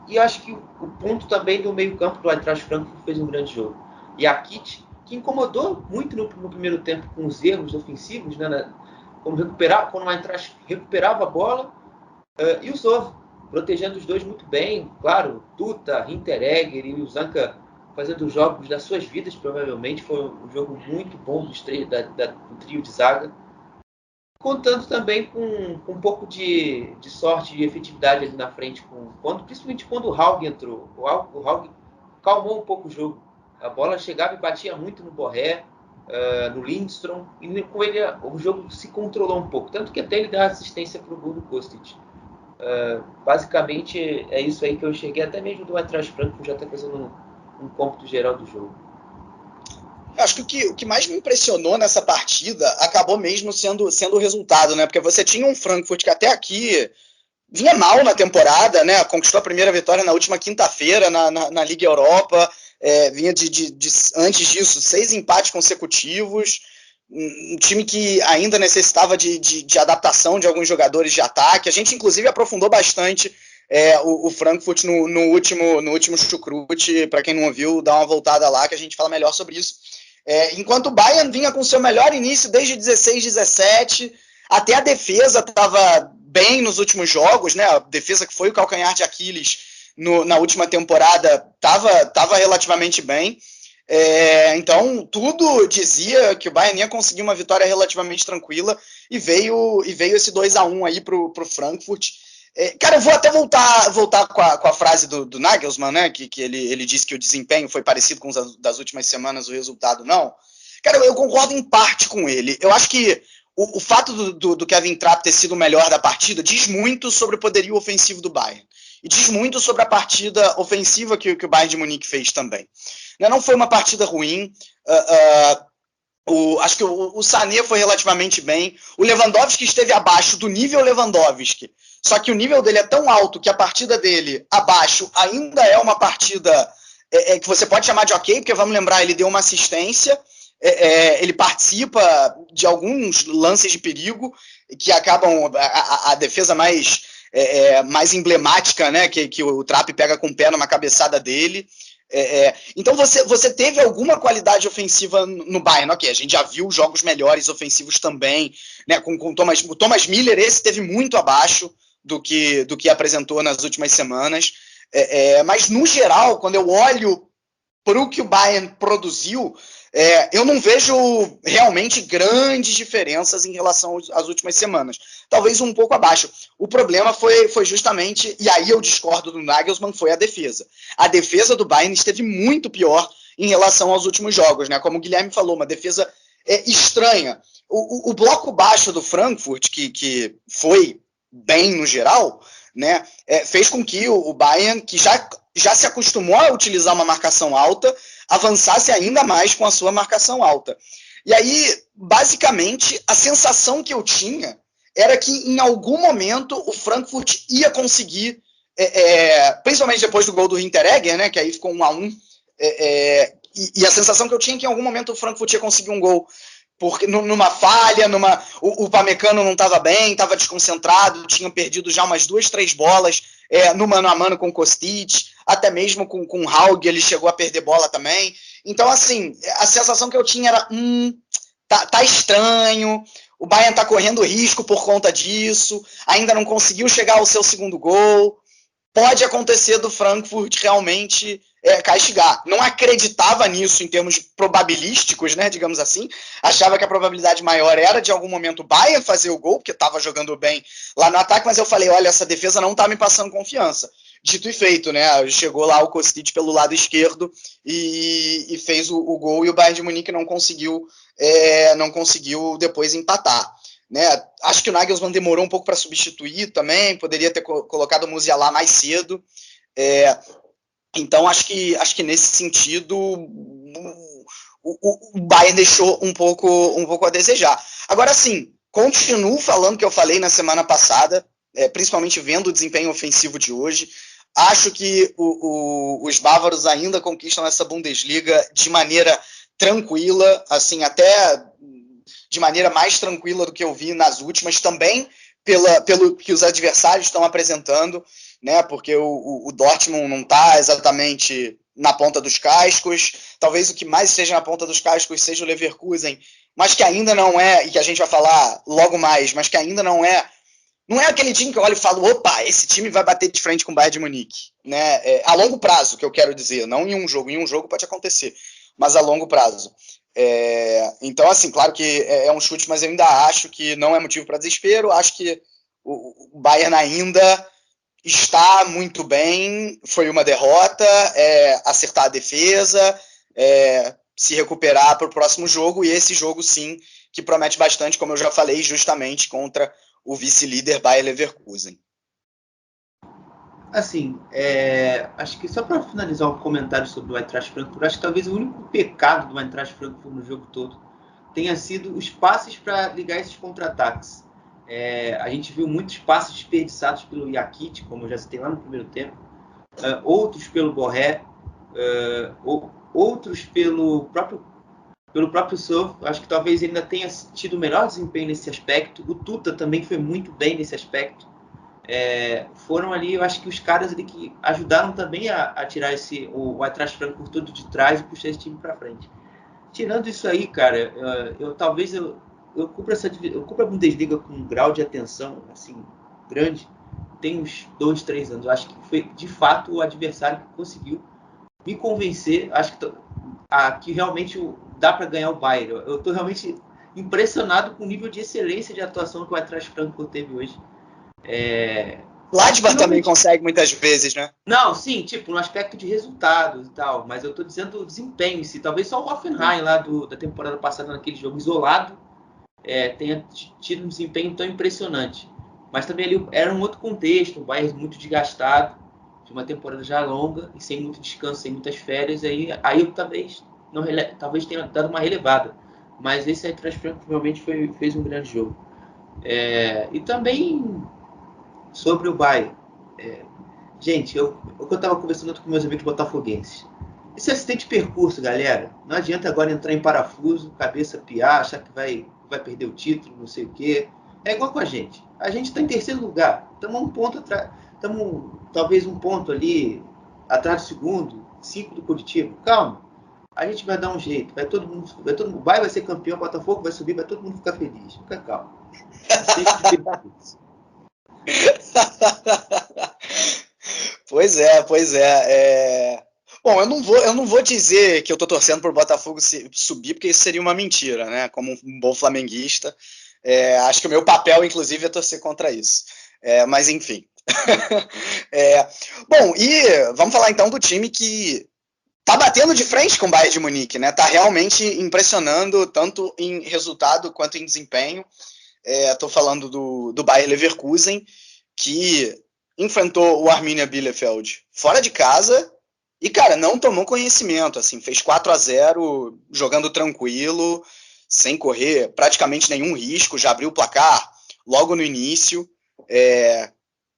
E eu acho que o ponto também do meio-campo do Eintracht Frankfurt fez um grande jogo. E a Kit, que incomodou muito no primeiro tempo com os erros ofensivos, né, quando o Eintracht recuperava a bola, e o Zov, protegendo os dois muito bem. Claro, Tuta, Hinteregger e o Zanka fazendo os jogos das suas vidas, provavelmente. Foi um jogo muito bom do trio de zaga. Contando também com um pouco de sorte e efetividade ali na frente, principalmente quando o Haug entrou. O Haug calmou um pouco o jogo. A bola chegava e batia muito no Borré, no Lindstrom, e com ele o jogo se controlou um pouco. Tanto que até ele dá assistência para o gol do Kostic. Basicamente é isso aí que eu cheguei, até mesmo do Eintracht Frankfurt já está fazendo um cômputo geral do jogo. Acho que o que mais me impressionou nessa partida acabou mesmo sendo o resultado, né? Porque você tinha um Frankfurt que até aqui vinha mal na temporada, né? Conquistou a primeira vitória na última quinta-feira na Liga Europa, vinha antes disso 6 empates consecutivos, um time que ainda necessitava de adaptação de alguns jogadores de ataque. A gente, inclusive, aprofundou bastante o Frankfurt no último chucrute. Para quem não ouviu, dá uma voltada lá que a gente fala melhor sobre isso. Enquanto o Bayern vinha com seu melhor início desde 16, 17, até a defesa estava bem nos últimos jogos, né? A defesa que foi o calcanhar de Aquiles na última temporada estava relativamente bem. Então, tudo dizia que o Bayern ia conseguir uma vitória relativamente tranquila e veio esse 2-1 aí para o Frankfurt. Cara, eu vou até voltar com a frase do Nagelsmann, né? Que ele disse que o desempenho foi parecido com os das últimas semanas, o resultado não. Cara, eu concordo em parte com ele. Eu acho que o fato do Kevin Trapp ter sido o melhor da partida diz muito sobre o poderio ofensivo do Bayern. E diz muito sobre a partida ofensiva que o Bayern de Munique fez também. Não foi uma partida ruim. Acho que o Sané foi relativamente bem. O Lewandowski esteve abaixo do nível Lewandowski. Só que o nível dele é tão alto que a partida dele abaixo ainda é uma partida que você pode chamar de ok, porque vamos lembrar, ele deu uma assistência, ele participa de alguns lances de perigo que acabam a defesa mais emblemática, né, que o Trapp pega com o pé numa cabeçada dele. Então você teve alguma qualidade ofensiva no Bayern, ok, a gente já viu jogos melhores ofensivos também, né, com o Thomas Müller, esse teve muito abaixo do que apresentou nas últimas semanas, mas no geral, quando eu olho para o que o Bayern produziu, eu não vejo realmente grandes diferenças em relação às últimas semanas. Talvez um pouco abaixo. O problema foi justamente, e aí eu discordo do Nagelsmann, foi a defesa. A defesa do Bayern esteve muito pior em relação aos últimos jogos, né? Como o Guilherme falou, uma defesa estranha. O bloco baixo do Frankfurt, que foi bem no geral, né, fez com que o Bayern, que já se acostumou a utilizar uma marcação alta, avançasse ainda mais com a sua marcação alta. E aí, basicamente, a sensação que eu tinha era que em algum momento o Frankfurt ia conseguir, principalmente depois do gol do Hinteregger, né, que aí ficou 1-1, e a sensação que eu tinha é que em algum momento o Frankfurt ia conseguir um gol, porque numa falha, o Upamecano não estava bem, estava desconcentrado, tinha perdido já umas 2, 3 bolas no mano a mano com o Kostic, até mesmo com o Haug ele chegou a perder bola também. Então, assim, a sensação que eu tinha era, tá estranho, o Bayern tá correndo risco por conta disso, ainda não conseguiu chegar ao seu segundo gol, pode acontecer do Frankfurt realmente castigar. Não acreditava nisso em termos probabilísticos, né, digamos assim. Achava que a probabilidade maior era de algum momento o Bayern fazer o gol, porque estava jogando bem lá no ataque, mas eu falei, olha, essa defesa não está me passando confiança. Dito e feito, né? Chegou lá o Kostic pelo lado esquerdo e fez o gol, e o Bayern de Munique não conseguiu depois empatar. Né? Acho que o Nagelsmann demorou um pouco para substituir também, poderia ter colocado o Musiala mais cedo. Então acho que nesse sentido o Bayern deixou um pouco a desejar. Agora sim, continuo falando o que eu falei na semana passada, principalmente vendo o desempenho ofensivo de hoje. Acho que os bávaros ainda conquistam essa Bundesliga de maneira tranquila, assim, até de maneira mais tranquila do que eu vi nas últimas, também pelo que os adversários estão apresentando, né? Porque o Dortmund não está exatamente na ponta dos cascos, talvez o que mais esteja na ponta dos cascos seja o Leverkusen, mas que ainda não é, e que a gente vai falar logo mais, mas que ainda não é aquele time que eu olho e falo, opa, esse time vai bater de frente com o Bayern de Munique, né? A longo prazo, que eu quero dizer, não em um jogo pode acontecer, mas a longo prazo. Então, assim, claro que é um chute, mas eu ainda acho que não é motivo para desespero. Acho que o Bayern ainda está muito bem. Foi uma derrota, acertar a defesa, se recuperar para o próximo jogo, e esse jogo sim que promete bastante, como eu já falei, justamente contra o vice-líder Bayer Leverkusen. Assim, acho que só para finalizar um comentário sobre o Eintracht Frankfurt, acho que talvez o único pecado do Eintracht Frankfurt no jogo todo tenha sido os passes para ligar esses contra-ataques. A gente viu muitos passes desperdiçados pelo Jakic, como eu já citei lá no primeiro tempo, outros pelo Borré, outros pelo próprio pelo próprio Sow, acho que talvez ele ainda tenha tido o melhor desempenho nesse aspecto. O Tuta também foi muito bem nesse aspecto. Foram ali, eu acho que os caras ali que ajudaram também a tirar o Eintracht Frankfurt todo de trás e puxar esse time para frente. Tirando isso aí, cara, eu cubro a Bundesliga com um grau de atenção assim grande. Tem uns 2, 3 anos. Eu acho que foi de fato o adversário que conseguiu me convencer. Acho que realmente dá para ganhar o Bayern. Eu estou realmente impressionado com o nível de excelência de atuação que o Eintracht Frankfurt teve hoje. Gladbach também consegue muitas vezes, né? Não, sim, tipo, no aspecto de resultados e tal, mas eu tô dizendo o desempenho em si. Talvez só o Hoffenheim lá da temporada passada, naquele jogo isolado, tenha tido um desempenho tão impressionante. Mas também ali era um outro contexto, um Bayern muito desgastado, de uma temporada já longa, e sem muito descanso, sem muitas férias, aí eu talvez tenha dado uma relevada. Mas esse Eintracht Frankfurt realmente fez um grande jogo. E também sobre o Bayern. Gente, eu estava conversando com meus amigos botafoguenses. Esse acidente de percurso, galera, não adianta agora entrar em parafuso, cabeça piar, achar que vai perder o título, não sei o quê. É igual com a gente. A gente está em terceiro lugar. Estamos um ponto atrás. Estamos talvez um ponto ali atrás do segundo, 5 do Curitiba. Calma. A gente vai dar um jeito. Vai ser campeão, Botafogo vai subir, vai todo mundo ficar feliz. Fica calmo. Acidente de percurso. Pois é. Bom, eu não vou dizer que eu tô torcendo pro Botafogo subir, porque isso seria uma mentira, né? Como um bom flamenguista. Acho que o meu papel, inclusive, é torcer contra isso. Mas, enfim. Bom, e vamos falar então do time que tá batendo de frente com o Bayern de Munique, né? Tá realmente impressionando, tanto em resultado quanto em desempenho. Tô falando do Bayer Leverkusen, que enfrentou o Arminia Bielefeld fora de casa e, cara, não tomou conhecimento, assim, fez 4-0, jogando tranquilo, sem correr praticamente nenhum risco, já abriu o placar logo no início,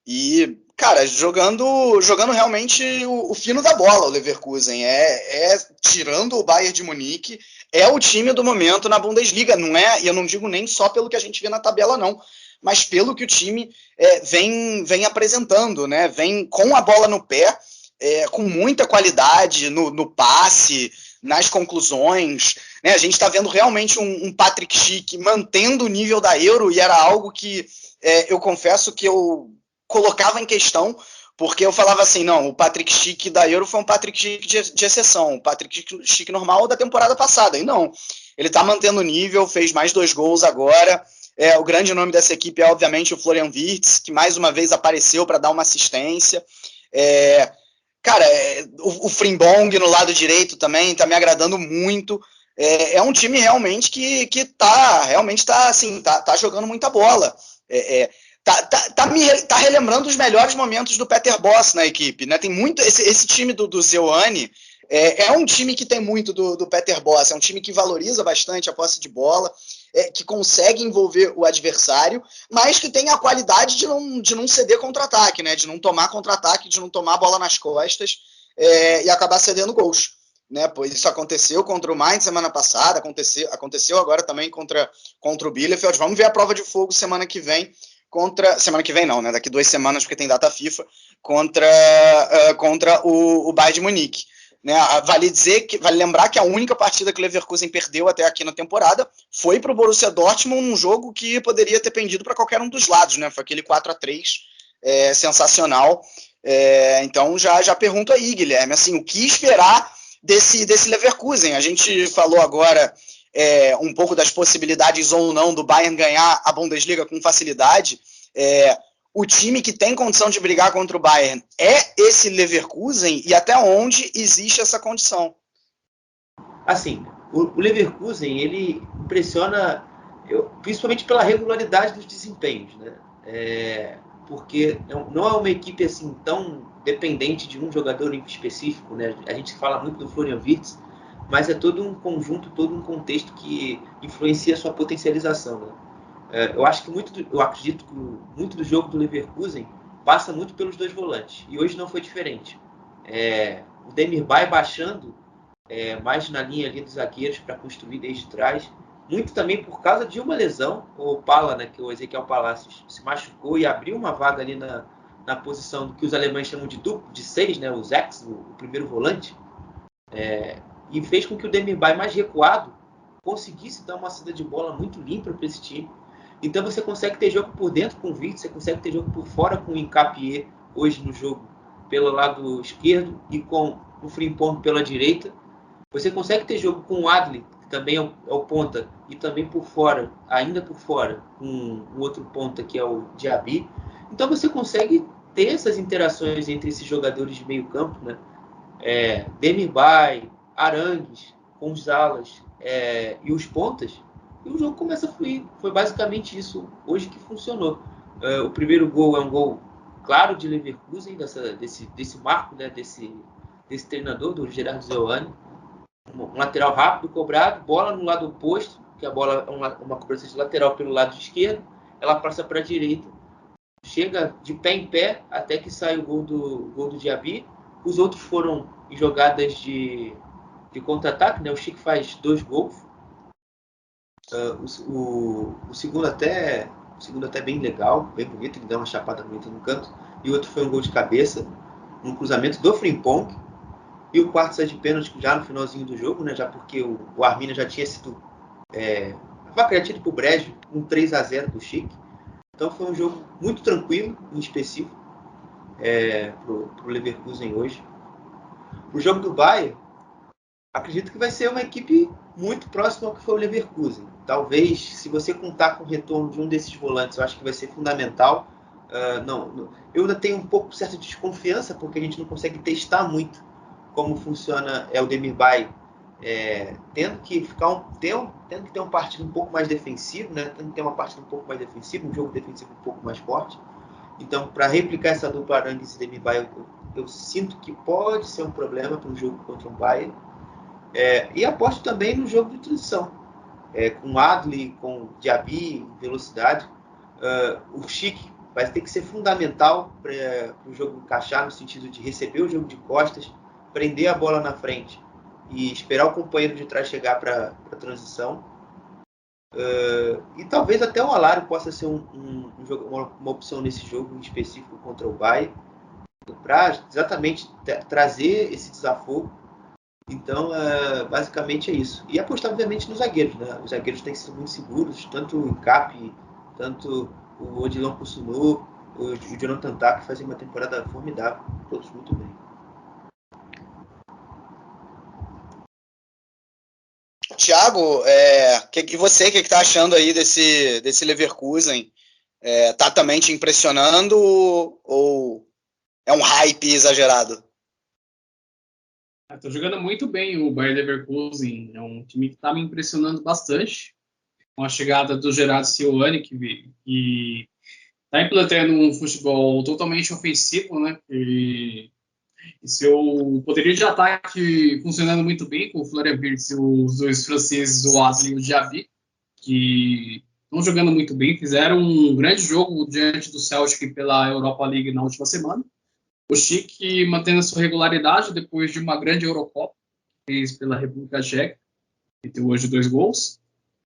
e, cara, jogando realmente o fino da bola, o Leverkusen, tirando o Bayern de Munique, é o time do momento na Bundesliga, não é? E eu não digo nem só pelo que a gente vê na tabela, não, mas pelo que o time vem apresentando, né? Vem com a bola no pé, com muita qualidade no passe, nas conclusões, né? A gente está vendo realmente um Patrick Schick mantendo o nível da Euro, e era algo que eu confesso que eu colocava em questão, porque eu falava assim, não, o Patrick Schick da Euro foi um Patrick Schick de exceção, o Patrick Schick normal da temporada passada, e não, ele está mantendo o nível, fez mais 2 gols agora. O grande nome dessa equipe é, obviamente, o Florian Wirtz, que mais uma vez apareceu para dar uma assistência. Cara, o Frimpong no lado direito também está me agradando muito. É um time realmente que tá jogando muita bola. Tá relembrando os melhores momentos do Peter Bosz na equipe, né? Tem muito esse time do Zioane. É um time que tem muito do Peter Bosz, é um time que valoriza bastante a posse de bola, que consegue envolver o adversário, mas que tem a qualidade de não ceder contra-ataque, né? De não tomar contra-ataque, de não tomar a bola nas costas e acabar cedendo gols. Né? Pois isso aconteceu contra o Mainz semana passada, aconteceu agora também contra o Bielefeld. Vamos ver a prova de fogo semana que vem. Semana que vem não, né? Daqui 2 semanas, porque tem data FIFA, contra o Bayern de Munique. Né? Vale lembrar que a única partida que o Leverkusen perdeu até aqui na temporada foi para o Borussia Dortmund, num jogo que poderia ter pendido para qualquer um dos lados, né? Foi aquele 4-3 sensacional. Então já pergunto aí, Guilherme, assim, o que esperar desse Leverkusen? A gente falou agora um pouco das possibilidades ou não do Bayern ganhar a Bundesliga com facilidade. O time que tem condição de brigar contra o Bayern é esse Leverkusen, e até onde existe essa condição? Assim, o Leverkusen, ele impressiona principalmente pela regularidade dos desempenhos, né? Porque não é uma equipe assim tão dependente de um jogador em específico, né? A gente fala muito do Florian Wirtz, mas é todo um conjunto, todo um contexto que influencia a sua potencialização, né? Eu acredito que muito do jogo do Leverkusen passa muito pelos 2 volantes, e hoje não foi diferente. O Demirbay baixando mais na linha ali dos zagueiros para construir desde trás. Muito também por causa de uma lesão, o Pala, né, que o Ezequiel Palacios se machucou e abriu uma vaga ali na posição do que os alemães chamam de duplo, de 6, né, o Zex, o primeiro volante, e fez com que o Demirbay mais recuado conseguisse dar uma saída de bola muito limpa para esse time. Então você consegue ter jogo por dentro com o Victor, você consegue ter jogo por fora com o Hincapié hoje no jogo pelo lado esquerdo e com o Frimpong pela direita. Você consegue ter jogo com o Adli, que também é o ponta, e também por fora, ainda por fora, com o outro ponta que é o Diaby. Então você consegue ter essas interações entre esses jogadores de meio campo, né? Demirbay, Arangues, com os alas e os pontas, e o jogo começa a fluir. Foi basicamente isso hoje que funcionou. O primeiro gol é um gol claro de Leverkusen, desse marco, né, desse treinador, do Gerardo Zewani. Um lateral rápido, cobrado, bola no lado oposto, que a bola é uma cobrança de lateral pelo lado esquerdo, ela passa para a direita, chega de pé em pé até que sai o gol do Diaby. Os outros foram em jogadas de contra-ataque, né? O Chic faz 2 gols. O segundo até bem legal, bem bonito, ele dá uma chapada bonita no canto. E o outro foi um gol de cabeça, um cruzamento do Frimpong. E o quarto sai de pênalti já no finalzinho do jogo, né? Já porque o Arminia já tinha sido avacalhado para o Brejo, um 3-0 do Chic. Então foi um jogo muito tranquilo, em específico, para o Leverkusen hoje. O jogo do Bayern, acredito que vai ser uma equipe muito próxima ao que foi o Leverkusen. Talvez, se você contar com o retorno de um desses volantes, eu acho que vai ser fundamental. Eu ainda tenho um pouco certa desconfiança, porque a gente não consegue testar muito como funciona o Demirbay, tendo que ter um partido um pouco mais defensivo, né? Tendo que ter uma partida um pouco mais defensiva, um jogo defensivo um pouco mais forte. Então, para replicar essa dupla Arangues e Demirbay, eu sinto que pode ser um problema para um jogo contra o Bayern. E aposto também no jogo de transição, com Adli, com Diaby, velocidade. O Chic vai ter que ser fundamental para o jogo encaixar, no sentido de receber o jogo de costas, prender a bola na frente e esperar o companheiro de trás chegar para a transição. E talvez até o Alário possa ser uma opção nesse jogo em específico contra o Bayern, para exatamente trazer esse desafogo. Então, basicamente é isso. E apostar, obviamente, nos zagueiros, né? Os zagueiros têm que ser muito seguros, tanto o Cap, tanto o Odilon Kusuno, o Jonathan Tah, que fazem uma temporada formidável, todos muito bem. Thiago, você, o que está achando aí desse Leverkusen? Tá também te impressionando ou é um hype exagerado? Está jogando muito bem o Bayer Leverkusen, é um time que está me impressionando bastante, com a chegada do Gerardo Zewani, que está implantando um futebol totalmente ofensivo, né? E seu poderio de ataque funcionando muito bem com o Florian Wirtz e os dois franceses, o Adli e o Diaby, que estão jogando muito bem, fizeram um grande jogo diante do Celtic pela Europa League na última semana. O Chic mantendo a sua regularidade depois de uma grande Eurocopa, fez pela República Tcheca, que tem hoje 2 gols.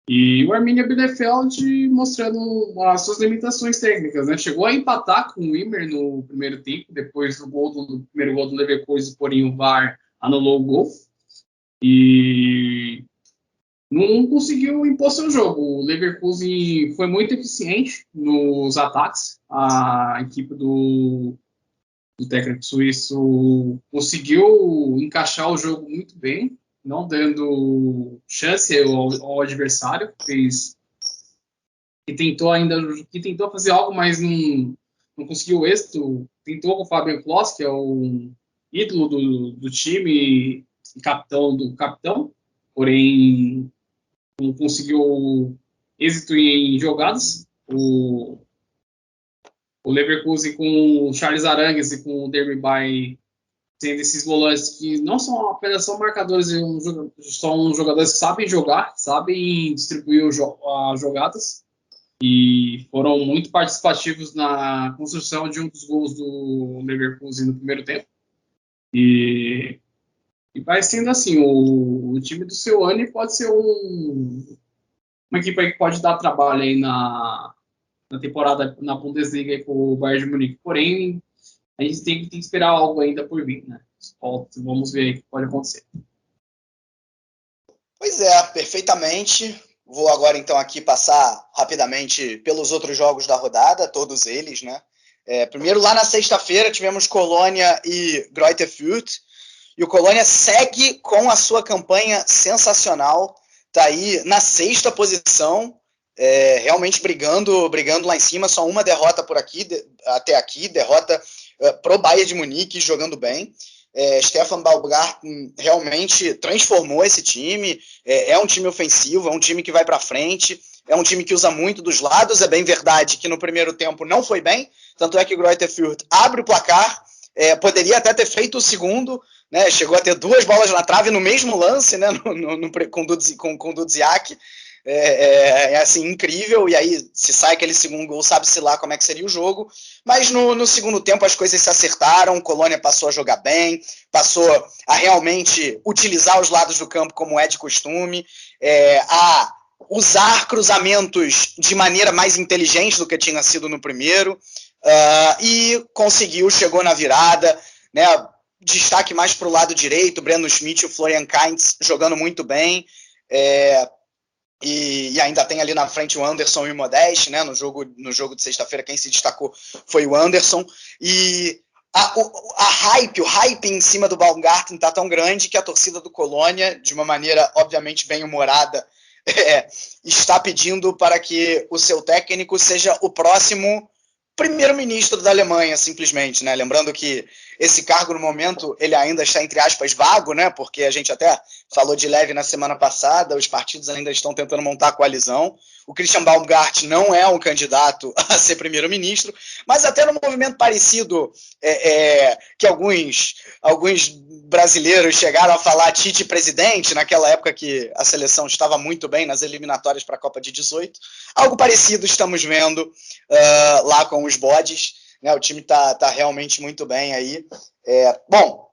E o Arminia Bielefeld mostrando as suas limitações técnicas, né? Chegou a empatar com o Wimmer no primeiro tempo, depois do primeiro gol do Leverkusen, porém o VAR anulou o gol. E não conseguiu impor seu jogo. O Leverkusen foi muito eficiente nos ataques. A equipe do técnico suíço conseguiu encaixar o jogo muito bem, não dando chance ao adversário, que tentou fazer algo, mas não conseguiu êxito. Tentou com o Fabian Klos, que é o ídolo do time e capitão do capitão, porém não conseguiu êxito em jogadas. O Leverkusen com o Charles Arangues e com o Demirbay sendo esses volantes que não são apenas são marcadores, são jogadores que sabem jogar, sabem distribuir as jogadas e foram muito participativos na construção de um dos gols do Leverkusen no primeiro tempo. E E vai sendo assim, o time do Seoane pode ser uma equipe aí que pode dar trabalho aí na temporada, na Bundesliga aí pro Bayern de Munique. Porém, a gente tem que esperar algo ainda por vir, né? Vamos ver aí o que pode acontecer. Pois é, perfeitamente. Vou agora então aqui passar rapidamente pelos outros jogos da rodada, todos eles, né? Primeiro, lá na sexta-feira, tivemos Colônia e Greuther Fürth. E o Colônia segue com a sua campanha sensacional. Está aí na sexta posição, realmente brigando lá em cima. Só uma derrota por aqui, até aqui, derrota pro Bayern de Munique, jogando bem. Stefan Baumgarten realmente transformou esse time. É um time ofensivo, é um time que vai para frente, é um time que usa muito dos lados. É bem verdade que no primeiro tempo não foi bem, tanto é que o Greuther Fürth abre o placar, poderia até ter feito o segundo, né? Chegou a ter 2 bolas na trave no mesmo lance, né? Com o Dudziak. Assim, incrível, e aí se sai aquele segundo gol, sabe-se lá como é que seria o jogo, mas no segundo tempo as coisas se acertaram, Colônia passou a jogar bem, passou a realmente utilizar os lados do campo como é de costume, a usar cruzamentos de maneira mais inteligente do que tinha sido no primeiro, e chegou na virada, né? Destaque mais para o lado direito, Breno Schmidt e o Florian Kainz jogando muito bem, e ainda tem ali na frente o Anderson e o Modeste, né? No jogo de sexta-feira, quem se destacou foi o Anderson. E o hype em cima do Baumgarten está tão grande que a torcida do Colônia, de uma maneira obviamente bem humorada, está pedindo para que o seu técnico seja o próximo primeiro-ministro da Alemanha, simplesmente, né? Lembrando que esse cargo, no momento, ele ainda está, entre aspas, vago, né? Porque a gente até falou de leve na semana passada, os partidos ainda estão tentando montar a coalizão. O Christian Baumgarten não é um candidato a ser primeiro-ministro, mas até no movimento parecido que alguns brasileiros chegaram a falar Tite presidente, naquela época que a seleção estava muito bem nas eliminatórias para a Copa de 18. Algo parecido estamos vendo lá com os bodes, né? O time tá realmente muito bem aí. Bom,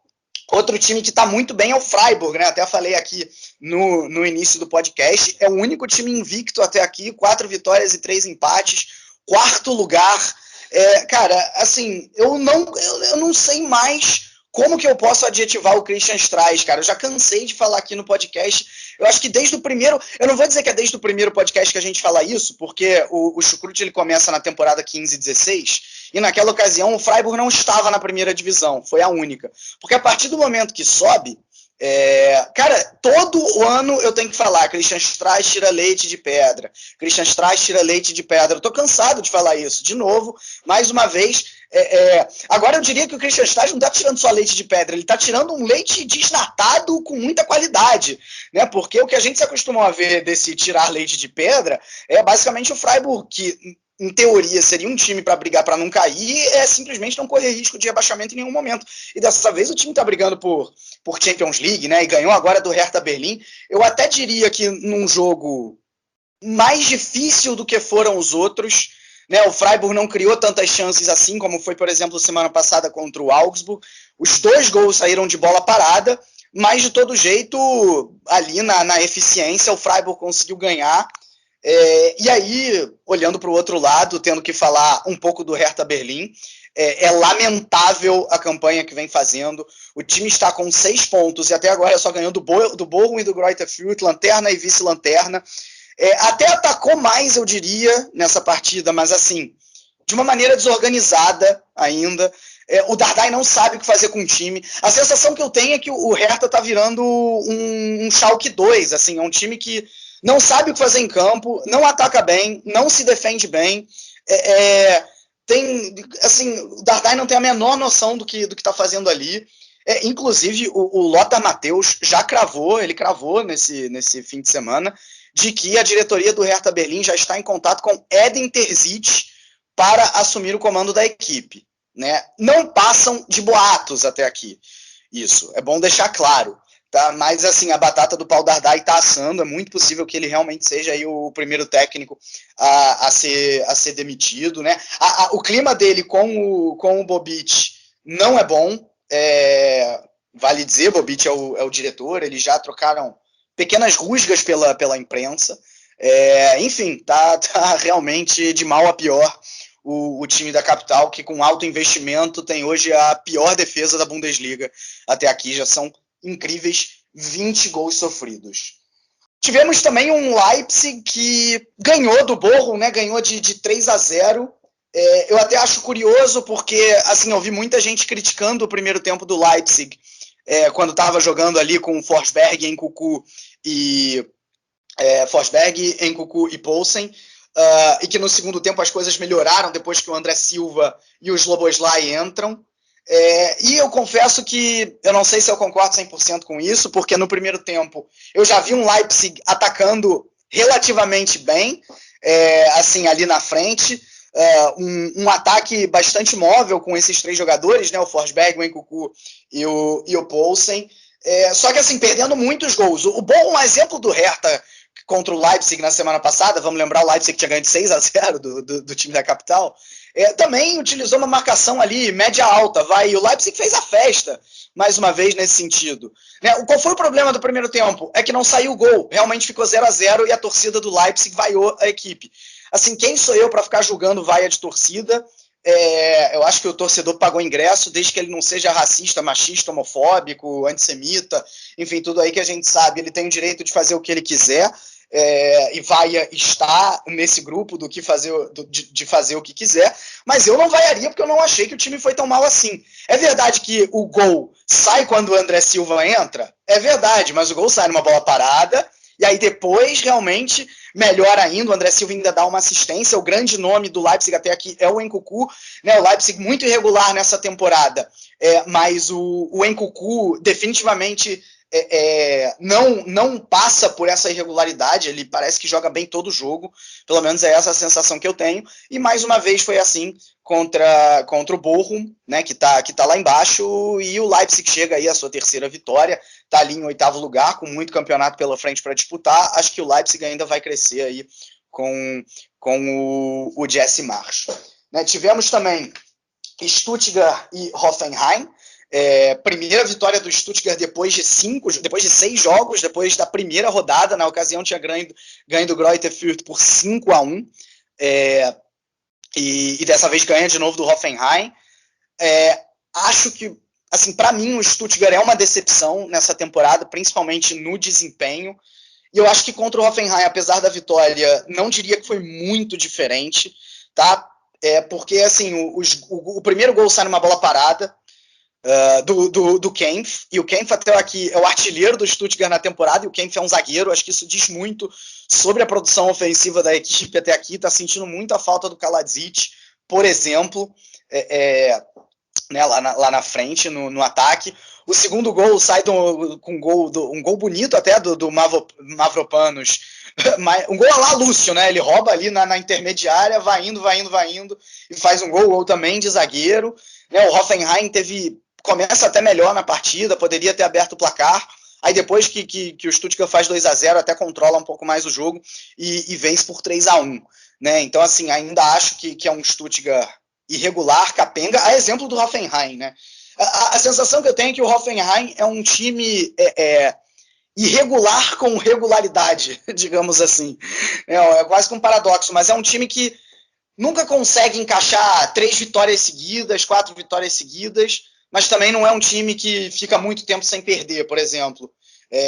outro time que está muito bem é o Freiburg, né? Até falei aqui no início do podcast, é o único time invicto até aqui, 4 vitórias e 3 empates, 4º lugar. Cara, assim, eu não sei mais como que eu posso adjetivar o Christian Streich, cara. Eu já cansei de falar aqui no podcast. Eu acho que desde o primeiro... Eu não vou dizer que é desde o primeiro podcast que a gente fala isso, porque o Chucrute ele começa na temporada 15-16, e naquela ocasião o Freiburg não estava na primeira divisão, foi a única. Porque a partir do momento que sobe, cara, todo o ano eu tenho que falar Christian Streich tira leite de pedra. Christian Streich tira leite de pedra. Eu tô cansado de falar isso. De novo, mais uma vez... agora eu diria que o Christian Streich não está tirando só leite de pedra, ele está tirando um leite desnatado com muita qualidade, né? Porque o que a gente se acostumou a ver desse tirar leite de pedra é basicamente o Freiburg, que em teoria seria um time para brigar para não cair, simplesmente não correr risco de rebaixamento em nenhum momento. E dessa vez o time está brigando por Champions League, né? E ganhou agora do Hertha Berlim. Eu até diria que num jogo mais difícil do que foram os outros, né? O Freiburg não criou tantas chances assim, como foi, por exemplo, semana passada contra o Augsburg. Os 2 gols saíram de bola parada, mas de todo jeito, ali na eficiência, o Freiburg conseguiu ganhar. E aí, olhando para o outro lado, tendo que falar um pouco do Hertha Berlim, é lamentável a campanha que vem fazendo. O time está com 6 pontos e até agora só ganhou do Bochum e do Greuther Fürth, lanterna e vice-lanterna. Até atacou mais, eu diria, nessa partida, mas assim, de uma maneira desorganizada ainda. O Dardai não sabe o que fazer com o time. A sensação que eu tenho é que o Hertha está virando um Schalke 2, assim, é um time que não sabe o que fazer em campo, não ataca bem, não se defende bem. Assim, o Dardai não tem a menor noção do que está fazendo ali. Inclusive, o Lothar Matthäus já cravou nesse fim de semana, de que a diretoria do Hertha Berlim já está em contato com Edin Terzic para assumir o comando da equipe, né? Não passam de boatos até aqui. Isso, é bom deixar claro. Tá? Mas assim, a batata do Paul Dardai está assando, é muito possível que ele realmente seja aí o primeiro técnico a ser demitido, né? O clima dele com o Bobic não é bom, vale dizer, Bobic é o diretor, eles já trocaram pequenas rusgas pela imprensa. Enfim, tá realmente de mal a pior o time da capital, que com alto investimento tem hoje a pior defesa da Bundesliga até aqui. Já são incríveis 20 gols sofridos. Tivemos também um Leipzig que ganhou do Bochum, né? Ganhou de 3-0. Eu até acho curioso porque assim, eu vi muita gente criticando o primeiro tempo do Leipzig quando estava jogando ali com Forsberg, Nkunku e Poulsen, e que no segundo tempo as coisas melhoraram depois que o André Silva e o Szoboszlai entram. E eu confesso que eu não sei se eu concordo 100% com isso, porque no primeiro tempo eu já vi um Leipzig atacando relativamente bem, assim, ali na frente, um ataque bastante móvel com esses três jogadores, né, o Forsberg, o Nkunku e o Poulsen, só que assim, perdendo muitos gols. O bom exemplo do Hertha contra o Leipzig na semana passada, vamos lembrar, o Leipzig tinha ganho de 6-0 do time da capital, também utilizou uma marcação ali média-alta, e o Leipzig fez a festa, mais uma vez, nesse sentido. Qual foi o problema do primeiro tempo? É que não saiu o gol, realmente ficou 0-0 e a torcida do Leipzig vaiou a equipe. Assim, quem sou eu para ficar julgando vaia de torcida? Eu acho que o torcedor pagou ingresso, desde que ele não seja racista, machista, homofóbico, antissemita, enfim, tudo aí que a gente sabe, ele tem o direito de fazer o que ele quiser, e vai estar nesse grupo de fazer o que quiser, mas eu não vaiaria porque eu não achei que o time foi tão mal assim. É verdade que o gol sai quando o André Silva entra? É verdade, mas o gol sai numa bola parada, e aí depois, realmente, melhor ainda, o André Silva ainda dá uma assistência. O grande nome do Leipzig até aqui é o Nkunku, né? O Leipzig muito irregular nessa temporada, mas o Nkunku definitivamente não passa por essa irregularidade. Ele parece que joga bem todo o jogo, pelo menos é essa a sensação que eu tenho, e mais uma vez foi assim contra o Bochum, né, que tá lá embaixo, e o Leipzig chega aí à sua terceira vitória, tá ali em 8º lugar, com muito campeonato pela frente para disputar. Acho que o Leipzig ainda vai crescer aí com o Jesse Marsch. Né, tivemos também Stuttgart e Hoffenheim, primeira vitória do Stuttgart depois de 6 jogos, depois da primeira rodada. Na ocasião tinha ganho do Greuther Fürth por 5-1, e dessa vez ganha de novo do Hoffenheim. Acho que, assim, para mim o Stuttgart é uma decepção nessa temporada, principalmente no desempenho, e eu acho que contra o Hoffenheim, apesar da vitória, não diria que foi muito diferente, tá? Porque assim, o primeiro gol sai numa bola parada, do Kempf, e o Kempf até aqui é o artilheiro do Stuttgart na temporada, e o Kempf é um zagueiro. Acho que isso diz muito sobre a produção ofensiva da equipe até aqui. Está sentindo muito a falta do Kaladzic, por exemplo, né, lá na frente, no ataque. O segundo gol sai com um gol bonito até do Mavropanos, um gol a lá Lúcio, né? Ele rouba ali na intermediária, vai indo, e faz um gol também de zagueiro. Né? O Hoffenheim começa até melhor na partida, poderia ter aberto o placar, aí depois que o Stuttgart faz 2-0, até controla um pouco mais o jogo e vence por 3-1. Né? Então, assim, ainda acho que é um Stuttgart irregular, capenga, a exemplo do Hoffenheim. Né? A sensação que eu tenho é que o Hoffenheim é um time irregular com regularidade, digamos assim. É quase que um paradoxo, mas é um time que nunca consegue encaixar 3 vitórias seguidas, 4 vitórias seguidas, mas também não é um time que fica muito tempo sem perder, por exemplo.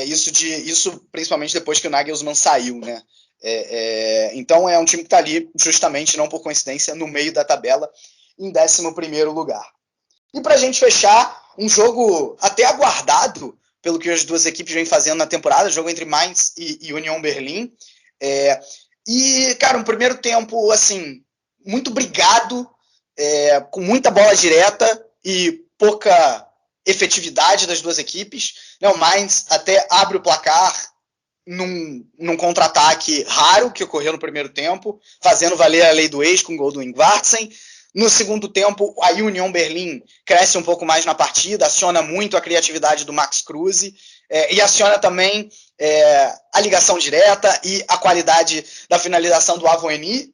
Isso principalmente depois que o Nagelsmann saiu, né? Então é um time que está ali, justamente, não por coincidência, no meio da tabela, em 11º lugar. E para a gente fechar, um jogo até aguardado, pelo que as duas equipes vêm fazendo na temporada, jogo entre Mainz e Union Berlin. E, cara, um primeiro tempo, assim, muito brigado, com muita bola direta e pouca efetividade das duas equipes. O Mainz até abre o placar num contra-ataque raro que ocorreu no primeiro tempo, fazendo valer a lei do ex com o gol do Ingvartsen. No segundo tempo, a Union Berlin cresce um pouco mais na partida, aciona muito a criatividade do Max Kruse, e aciona também a ligação direta e a qualidade da finalização do Avoni,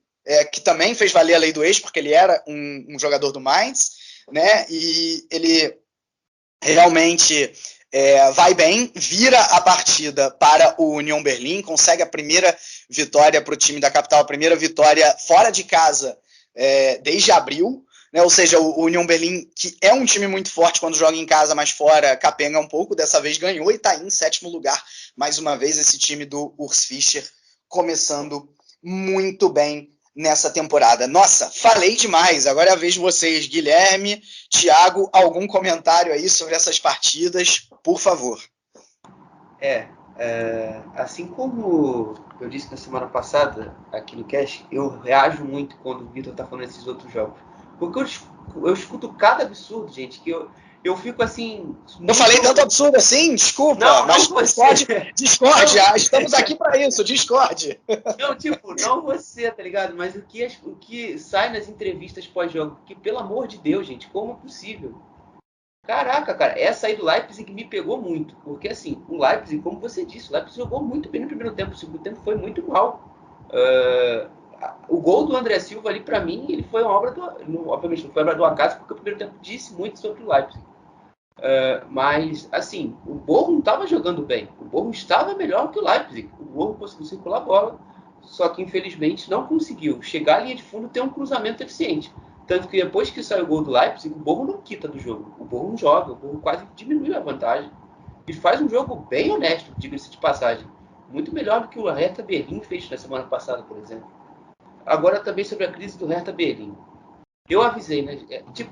que também fez valer a lei do ex, porque ele era um jogador do Mainz, né? E ele realmente vai bem, vira a partida para o Union Berlin, consegue a primeira vitória para o time da capital, a primeira vitória fora de casa desde abril, né? Ou seja, o Union Berlin, que é um time muito forte quando joga em casa, mas fora capenga um pouco, dessa vez ganhou e está em 7º lugar, mais uma vez esse time do Urs Fischer começando muito bem nessa temporada. Nossa, falei demais, agora é a vez de vocês, Guilherme, Thiago, algum comentário aí sobre essas partidas, por favor. Assim como eu disse na semana passada aqui no cast, eu reajo muito quando o Vitor tá falando desses outros jogos, porque eu escuto cada absurdo, gente, que eu fico assim... Eu falei tanto absurdo assim? Desculpa, não, mas discorde, não. Estamos aqui para isso, discorde. Não, não você, tá ligado? Mas o que sai nas entrevistas pós-jogo, que pelo amor de Deus, gente, como é possível? Caraca, cara, essa aí do Leipzig me pegou muito, porque assim, o Leipzig, como você disse, o Leipzig jogou muito bem no primeiro tempo, o segundo tempo foi muito mal. O gol do André Silva ali, pra mim, ele foi uma obra obviamente não foi obra do acaso, porque o primeiro tempo disse muito sobre o Leipzig. Mas, assim, o Bochum estava jogando bem, o Bochum estava melhor que o Leipzig, o Bochum conseguiu circular a bola, só que infelizmente não conseguiu chegar à linha de fundo e ter um cruzamento eficiente. Tanto que depois que saiu o gol do Leipzig, o Bochum não quita do jogo. O Bochum joga, o Bochum quase diminui a vantagem. E faz um jogo bem honesto, diga-se de passagem. Muito melhor do que o Hertha Berlim fez na semana passada, por exemplo. Agora também sobre a crise do Hertha Berlim. Eu avisei, né?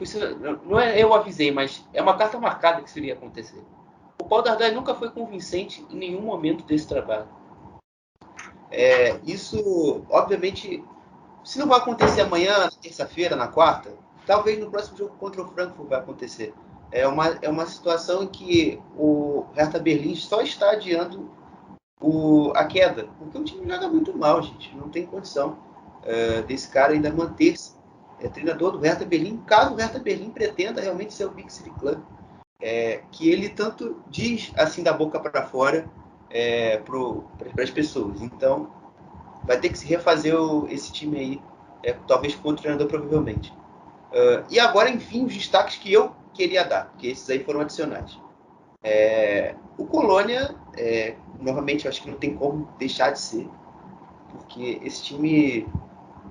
Isso não é eu avisei, mas é uma carta marcada que isso iria acontecer. O Paul Dardai nunca foi convincente em nenhum momento desse trabalho. Isso, obviamente... Se não vai acontecer amanhã, na terça-feira, na quarta, talvez no próximo jogo contra o Frankfurt vai acontecer. É uma situação em que o Hertha Berlim só está adiando a queda, porque o time joga muito mal, gente. Não tem condição desse cara ainda manter-se treinador do Hertha Berlim, caso o Hertha Berlim pretenda realmente ser o Big City Club, que ele tanto diz assim da boca para fora para as pessoas. Então, vai ter que se refazer esse time aí, talvez com outro treinador, provavelmente. E agora, enfim, os destaques que eu queria dar, porque esses aí foram adicionais. O Colônia, novamente, eu acho que não tem como deixar de ser, porque esse time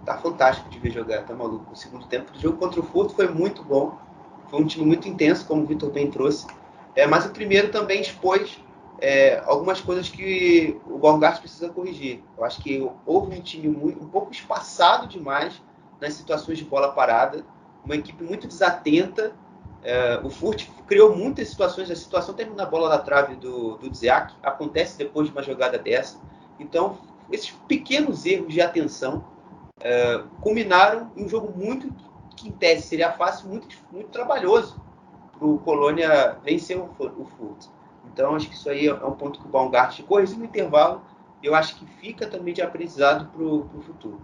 tá fantástico de ver jogar, tá maluco. O segundo tempo do jogo contra o Furt foi muito bom, foi um time muito intenso, como o Vitor bem trouxe, mas o primeiro também expôs algumas coisas que o Baumgart precisa corrigir. Eu acho que houve um time um pouco espaçado demais nas situações de bola parada, uma equipe muito desatenta. O Furt criou muitas situações, a situação termina na bola da trave do Dziak, acontece depois de uma jogada dessa. Então, esses pequenos erros de atenção culminaram em um jogo que em tese seria fácil, muito, muito trabalhoso para o Colônia vencer o Furt. Então, acho que isso aí é um ponto que o Baumgart corrigiu no intervalo. Eu acho que fica também de aprendizado para o futuro.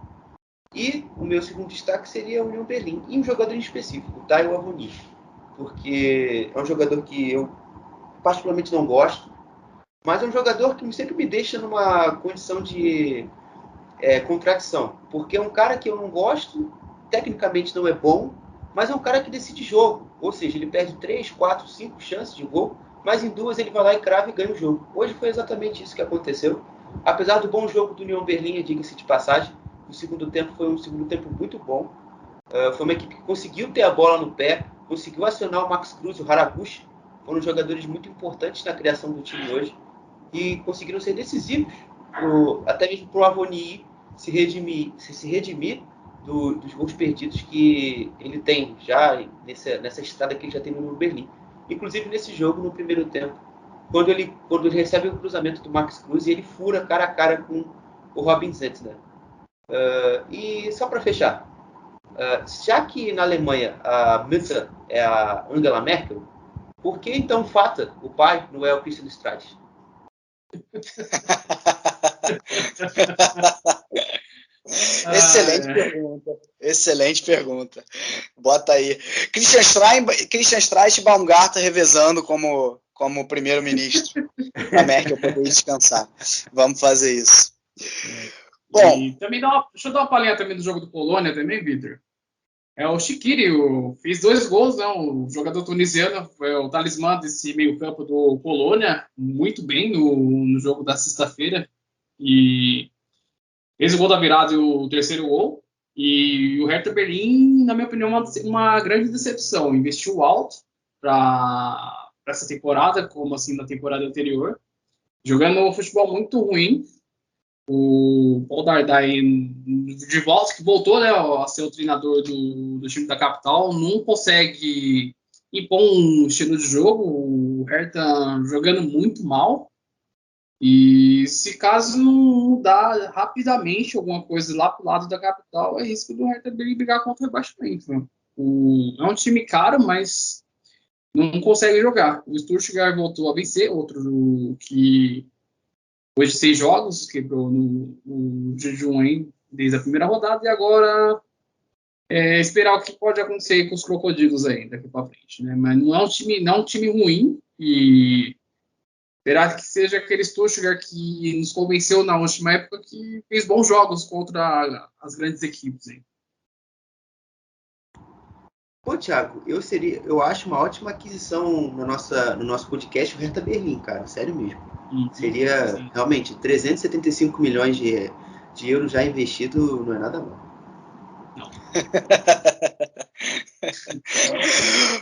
E o meu segundo destaque seria o Union Berlin. E um jogador em específico, o Taiwo Avoni. Porque é um jogador que eu particularmente não gosto, mas é um jogador que sempre me deixa numa condição de contradição. Porque é um cara que eu não gosto, tecnicamente não é bom, mas é um cara que decide jogo. Ou seja, ele perde 3, 4, 5 chances de gol, mas em 2 ele vai lá e crava e ganha o jogo. Hoje foi exatamente isso que aconteceu. Apesar do bom jogo do Union Berlin, diga-se de passagem, o segundo tempo foi um segundo tempo muito bom. Foi uma equipe que conseguiu ter a bola no pé, conseguiu acionar o Max Cruz e o Haraguchi. Foram jogadores muito importantes na criação do time hoje e conseguiram ser decisivos, até mesmo para o Avoni se redimir dos gols perdidos que ele tem já nessa estrada que ele já tem no Berlim. Inclusive nesse jogo, no primeiro tempo, quando ele recebe o cruzamento do Max Cruz e ele fura cara a cara com o Robin Zentner. E só para fechar, já que na Alemanha a Mütze é a Angela Merkel, por que então Fata, o pai, não é o Christian Streich? Excelente pergunta. Bota aí. Christian Streich e Baumgart revezando como primeiro-ministro. A Merkel poder descansar. Vamos fazer isso. Bom, e também deixa eu dar uma palhinha também do jogo do Polônia também, Vitor. O Shaqiri, fez 2 gols, né? O jogador tunisiano, foi o talismã desse meio-campo do Colônia, muito bem no jogo da sexta-feira. E fez o gol da virada e o terceiro gol. E o Hertha Berlim, na minha opinião, uma grande decepção. Investiu alto para essa temporada, como assim na temporada anterior, jogando um futebol muito ruim. O Paul Dardai, de volta, que voltou, né, a ser o treinador do time da capital, não consegue impor um estilo de jogo. O Hertha jogando muito mal. E se caso não mudar rapidamente alguma coisa lá pro lado da capital, é risco do Hertha Berlim brigar contra o rebaixamento. Né? É um time caro, mas não consegue jogar. O Stuttgart voltou a vencer, outro que depois de 6 jogos, quebrou no jejum aí desde a primeira rodada, e agora esperar o que pode acontecer com os crocodilos aí daqui para frente. Né? Mas não é um time ruim, e esperar que seja aquele Stuttgart que nos convenceu na última época, que fez bons jogos contra as grandes equipes. Hein? Pô, Thiago, eu acho uma ótima aquisição no nosso podcast o Hertha Berlim, cara, sério mesmo. Seria sim. Realmente 375 milhões de euros já investido, não é nada mal. Não.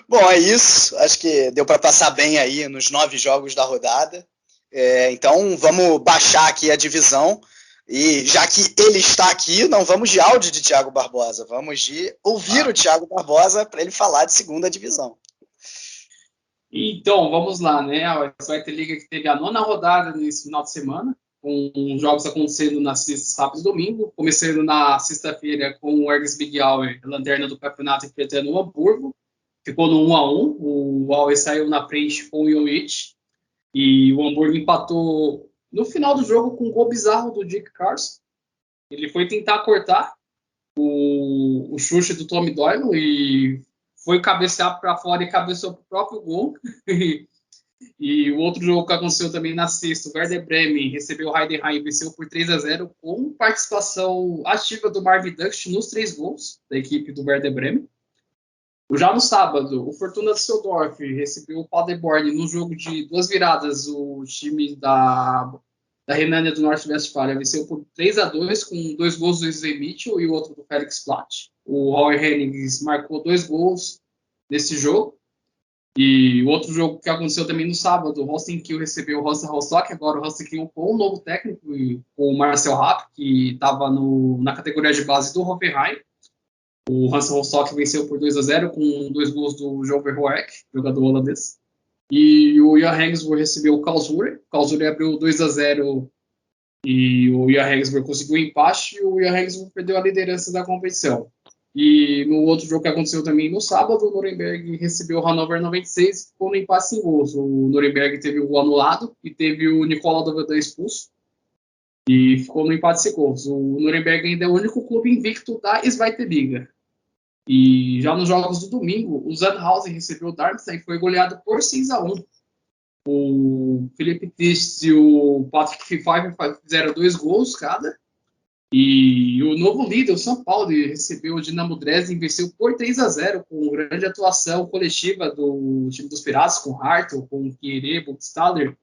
Bom, é isso. Acho que deu para passar bem aí nos 9 jogos da rodada. Então vamos baixar aqui a divisão. E já que ele está aqui, não vamos de áudio de Thiago Barbosa, vamos de ouvir o Thiago Barbosa para ele falar de segunda divisão. Então, vamos lá, né? A Zweite-Liga que teve a 9ª rodada nesse final de semana, com jogos acontecendo na sexta, sábado e domingo, começando na sexta-feira com o Ergas Big Auer, lanterna do campeonato, enfrentando o Hamburgo, ficou no 1-1, o Auer saiu na frente com o Jovic, e o Hamburgo empatou no final do jogo com um gol bizarro do Dick Carson. Ele foi tentar cortar o chute do Tommy Doyle e foi cabecear para fora e cabeceou para o próprio gol. E o outro jogo que aconteceu também na sexta, o Werder Bremen recebeu o Heidenheim e venceu por 3-0 com participação ativa do Marvin Dust nos 3 gols da equipe do Werder Bremen. Já no sábado, o Fortuna Düsseldorf recebeu o Paderborn no jogo de 2 viradas. O time da Renânia do Norte-Westfália venceu por 3-2 com 2 gols do Sven Mitchell e o outro do Felix Platt. O Hauer Hennings marcou 2 gols nesse jogo. E o outro jogo que aconteceu também no sábado, o Holstein Kiel recebeu o Hansa Rostock, agora o Holstein Kiel com um novo técnico, com o Marcel Rapp, que estava na categoria de base do Hoffenheim. O Hansa Rostock venceu por 2-0 com 2 gols do João Verhoek, jogador holandês. E o Jan Regensburg recebeu o Karlsruhe. O Karlsruhe abriu 2-0 e o Jan Regensburg conseguiu um empate, e o Jan Regensburg perdeu a liderança da competição. E no outro jogo que aconteceu também no sábado, o Nuremberg recebeu o Hannover 96 e ficou no empate sem gols. O Nuremberg teve o gol anulado e teve o Nicola Dovedan expulso. E ficou no empate sem gols. O Nuremberg ainda é o único clube invicto da Zweite-Liga. E já nos jogos do domingo, o Sandhausen recebeu o Darmstadt e foi goleado por 6-1. O Felipe Tist e o Patrick Pfeiffer fizeram 2 gols cada. E o novo líder, o São Paulo, recebeu o Dinamo Dresden e venceu por 3-0, com grande atuação coletiva do time dos Piratas, com Hartl, com Kieré, Buchstaller,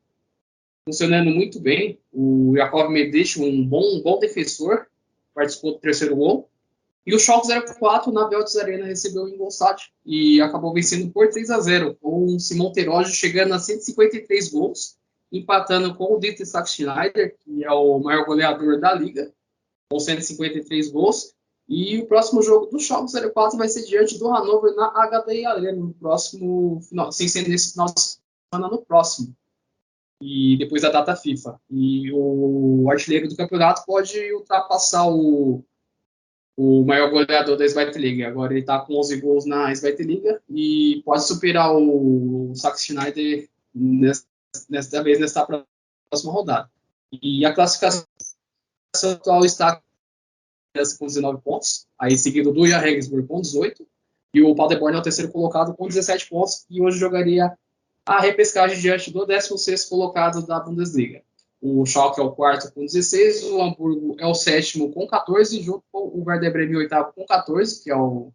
funcionando muito bem. O Jakov Medic, um bom defensor, participou do terceiro gol. E o Schalke 04 na Veltins Arena recebeu o Ingolstadt e acabou vencendo por 3-0, com o Simon Terodde chegando a 153 gols, empatando com o Dieter Sack-Schneider, que é o maior goleador da liga, com 153 gols. E o próximo jogo do Schalke 04 vai ser diante do Hannover na HDI Arena, no próximo final, sem ser nesse final de semana, no próximo. E depois da data FIFA. E o artilheiro do campeonato pode ultrapassar o maior goleador da Zweite-Liga. Agora ele está com 11 gols na Zweite-Liga e pode superar o Sack-Schneider nesta próxima rodada. E a classificação atual está com 19 pontos, aí seguido do Jan Regensburg com 18, e o Paderborn é o terceiro colocado com 17 pontos, e hoje jogaria a repescagem diante do 16º colocado da Bundesliga. O Schalke é o quarto com 16, o Hamburgo é o sétimo com 14, junto com o Werder Bremen, o oitavo com 14, que é o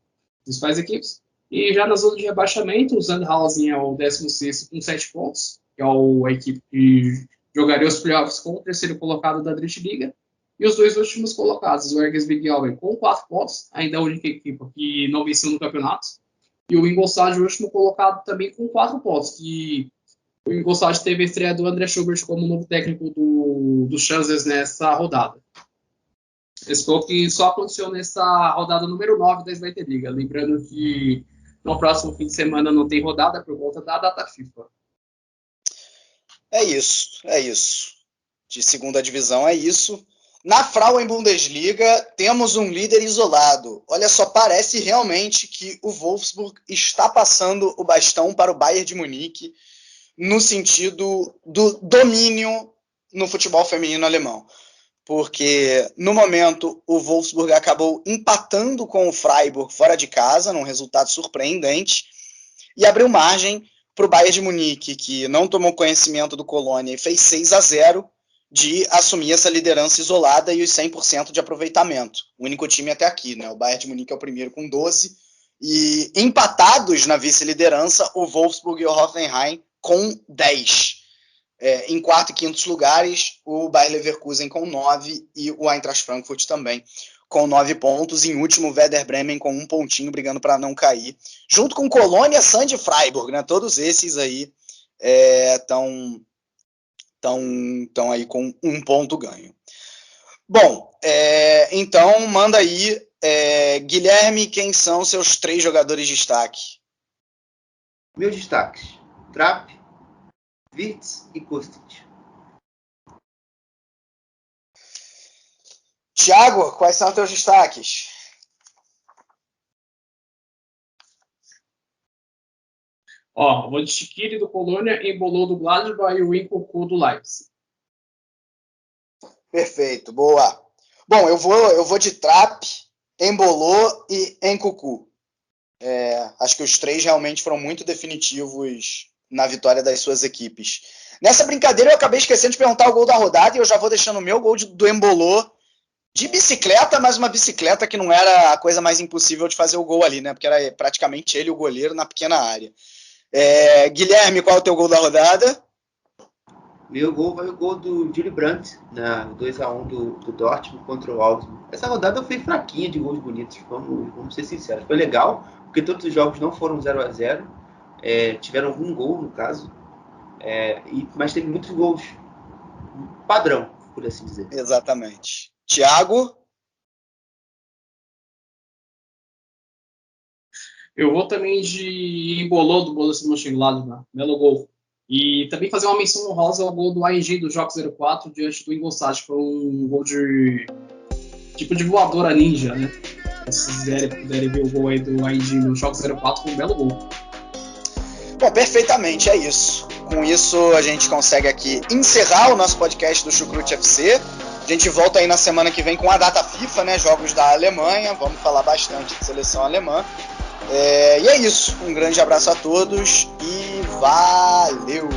principais equipes. E já na zona de rebaixamento, o Sandhausen é o 16º com 7 pontos, que é a equipe que jogaria os playoffs com o terceiro colocado da Drittliga. E os dois últimos colocados, o Ergesvik com 4 pontos, ainda a única equipe que não venceu no campeonato. E o Ingolstadt, o último colocado, também com 4 pontos, que o Ingolstadt teve a estreia do André Schubert como novo técnico do Chances nessa rodada. Esse foi o que só aconteceu nessa rodada número 9 da Zweite-Liga. Lembrando que no próximo fim de semana não tem rodada por conta da data FIFA. É isso. De segunda divisão é isso. Na Frauen-Bundesliga, temos um líder isolado. Olha só, parece realmente que o Wolfsburg está passando o bastão para o Bayern de Munique no sentido do domínio no futebol feminino alemão. Porque, no momento, o Wolfsburg acabou empatando com o Freiburg fora de casa, num resultado surpreendente, e abriu margem para o Bayern de Munique, que não tomou conhecimento do Colônia e fez 6-0, de assumir essa liderança isolada e os 100% de aproveitamento. O único time até aqui, né? O Bayern de Munique é o primeiro com 12, e empatados na vice-liderança, o Wolfsburg e o Hoffenheim com 10. Em quarto e quinto lugares, o Bayer Leverkusen com 9 e o Eintracht Frankfurt também com 9 pontos. Em último, o Werder Bremen com 1 pontinho, brigando para não cair. Junto com Colônia, Sand e Freiburg, né? Todos esses aí estão aí com 1 ponto ganho. Bom, então manda aí, Guilherme, quem são seus 3 jogadores de destaque? Meus destaques: Trapp, Wirtz e Kostic. Thiago, quais são teus destaques? Vou de Shaqiri do Colônia, Embolou do Gladbach e o Nkunku do Leipzig. Perfeito, boa. Bom, eu vou de Trapp, Embolou e Nkunku. Acho que os 3 realmente foram muito definitivos na vitória das suas equipes. Nessa brincadeira, eu acabei esquecendo de perguntar o gol da rodada e eu já vou deixando o meu gol do Embolou de bicicleta, mas uma bicicleta que não era a coisa mais impossível de fazer o gol ali, né? Porque era praticamente ele, o goleiro, na pequena área. Guilherme, qual é o teu gol da rodada? Meu gol vai o gol do Julie Brandt, na 2-1 do Dortmund contra o Augsburg. Essa rodada foi fraquinha de gols bonitos, vamos ser sinceros. Foi legal, porque todos os jogos não foram 0-0, tiveram um gol, no caso, mas teve muitos gols padrão, por assim dizer. Exatamente. Thiago? Eu vou também de Embolou do Borussia Mönchengladbach, belo gol. E também fazer uma menção honrosa ao gol do AEG do Jogo 04 diante do Ingolstadt, que foi um gol de tipo de voadora ninja, né? Se vocês puderem ver o gol aí do AEG no Jogo 04, foi um belo gol. Bom, perfeitamente, é isso. Com isso, a gente consegue aqui encerrar o nosso podcast do Chucrute FC. A gente volta aí na semana que vem com a data FIFA, né? Jogos da Alemanha. Vamos falar bastante de seleção alemã. E é isso. Um grande abraço a todos e valeu!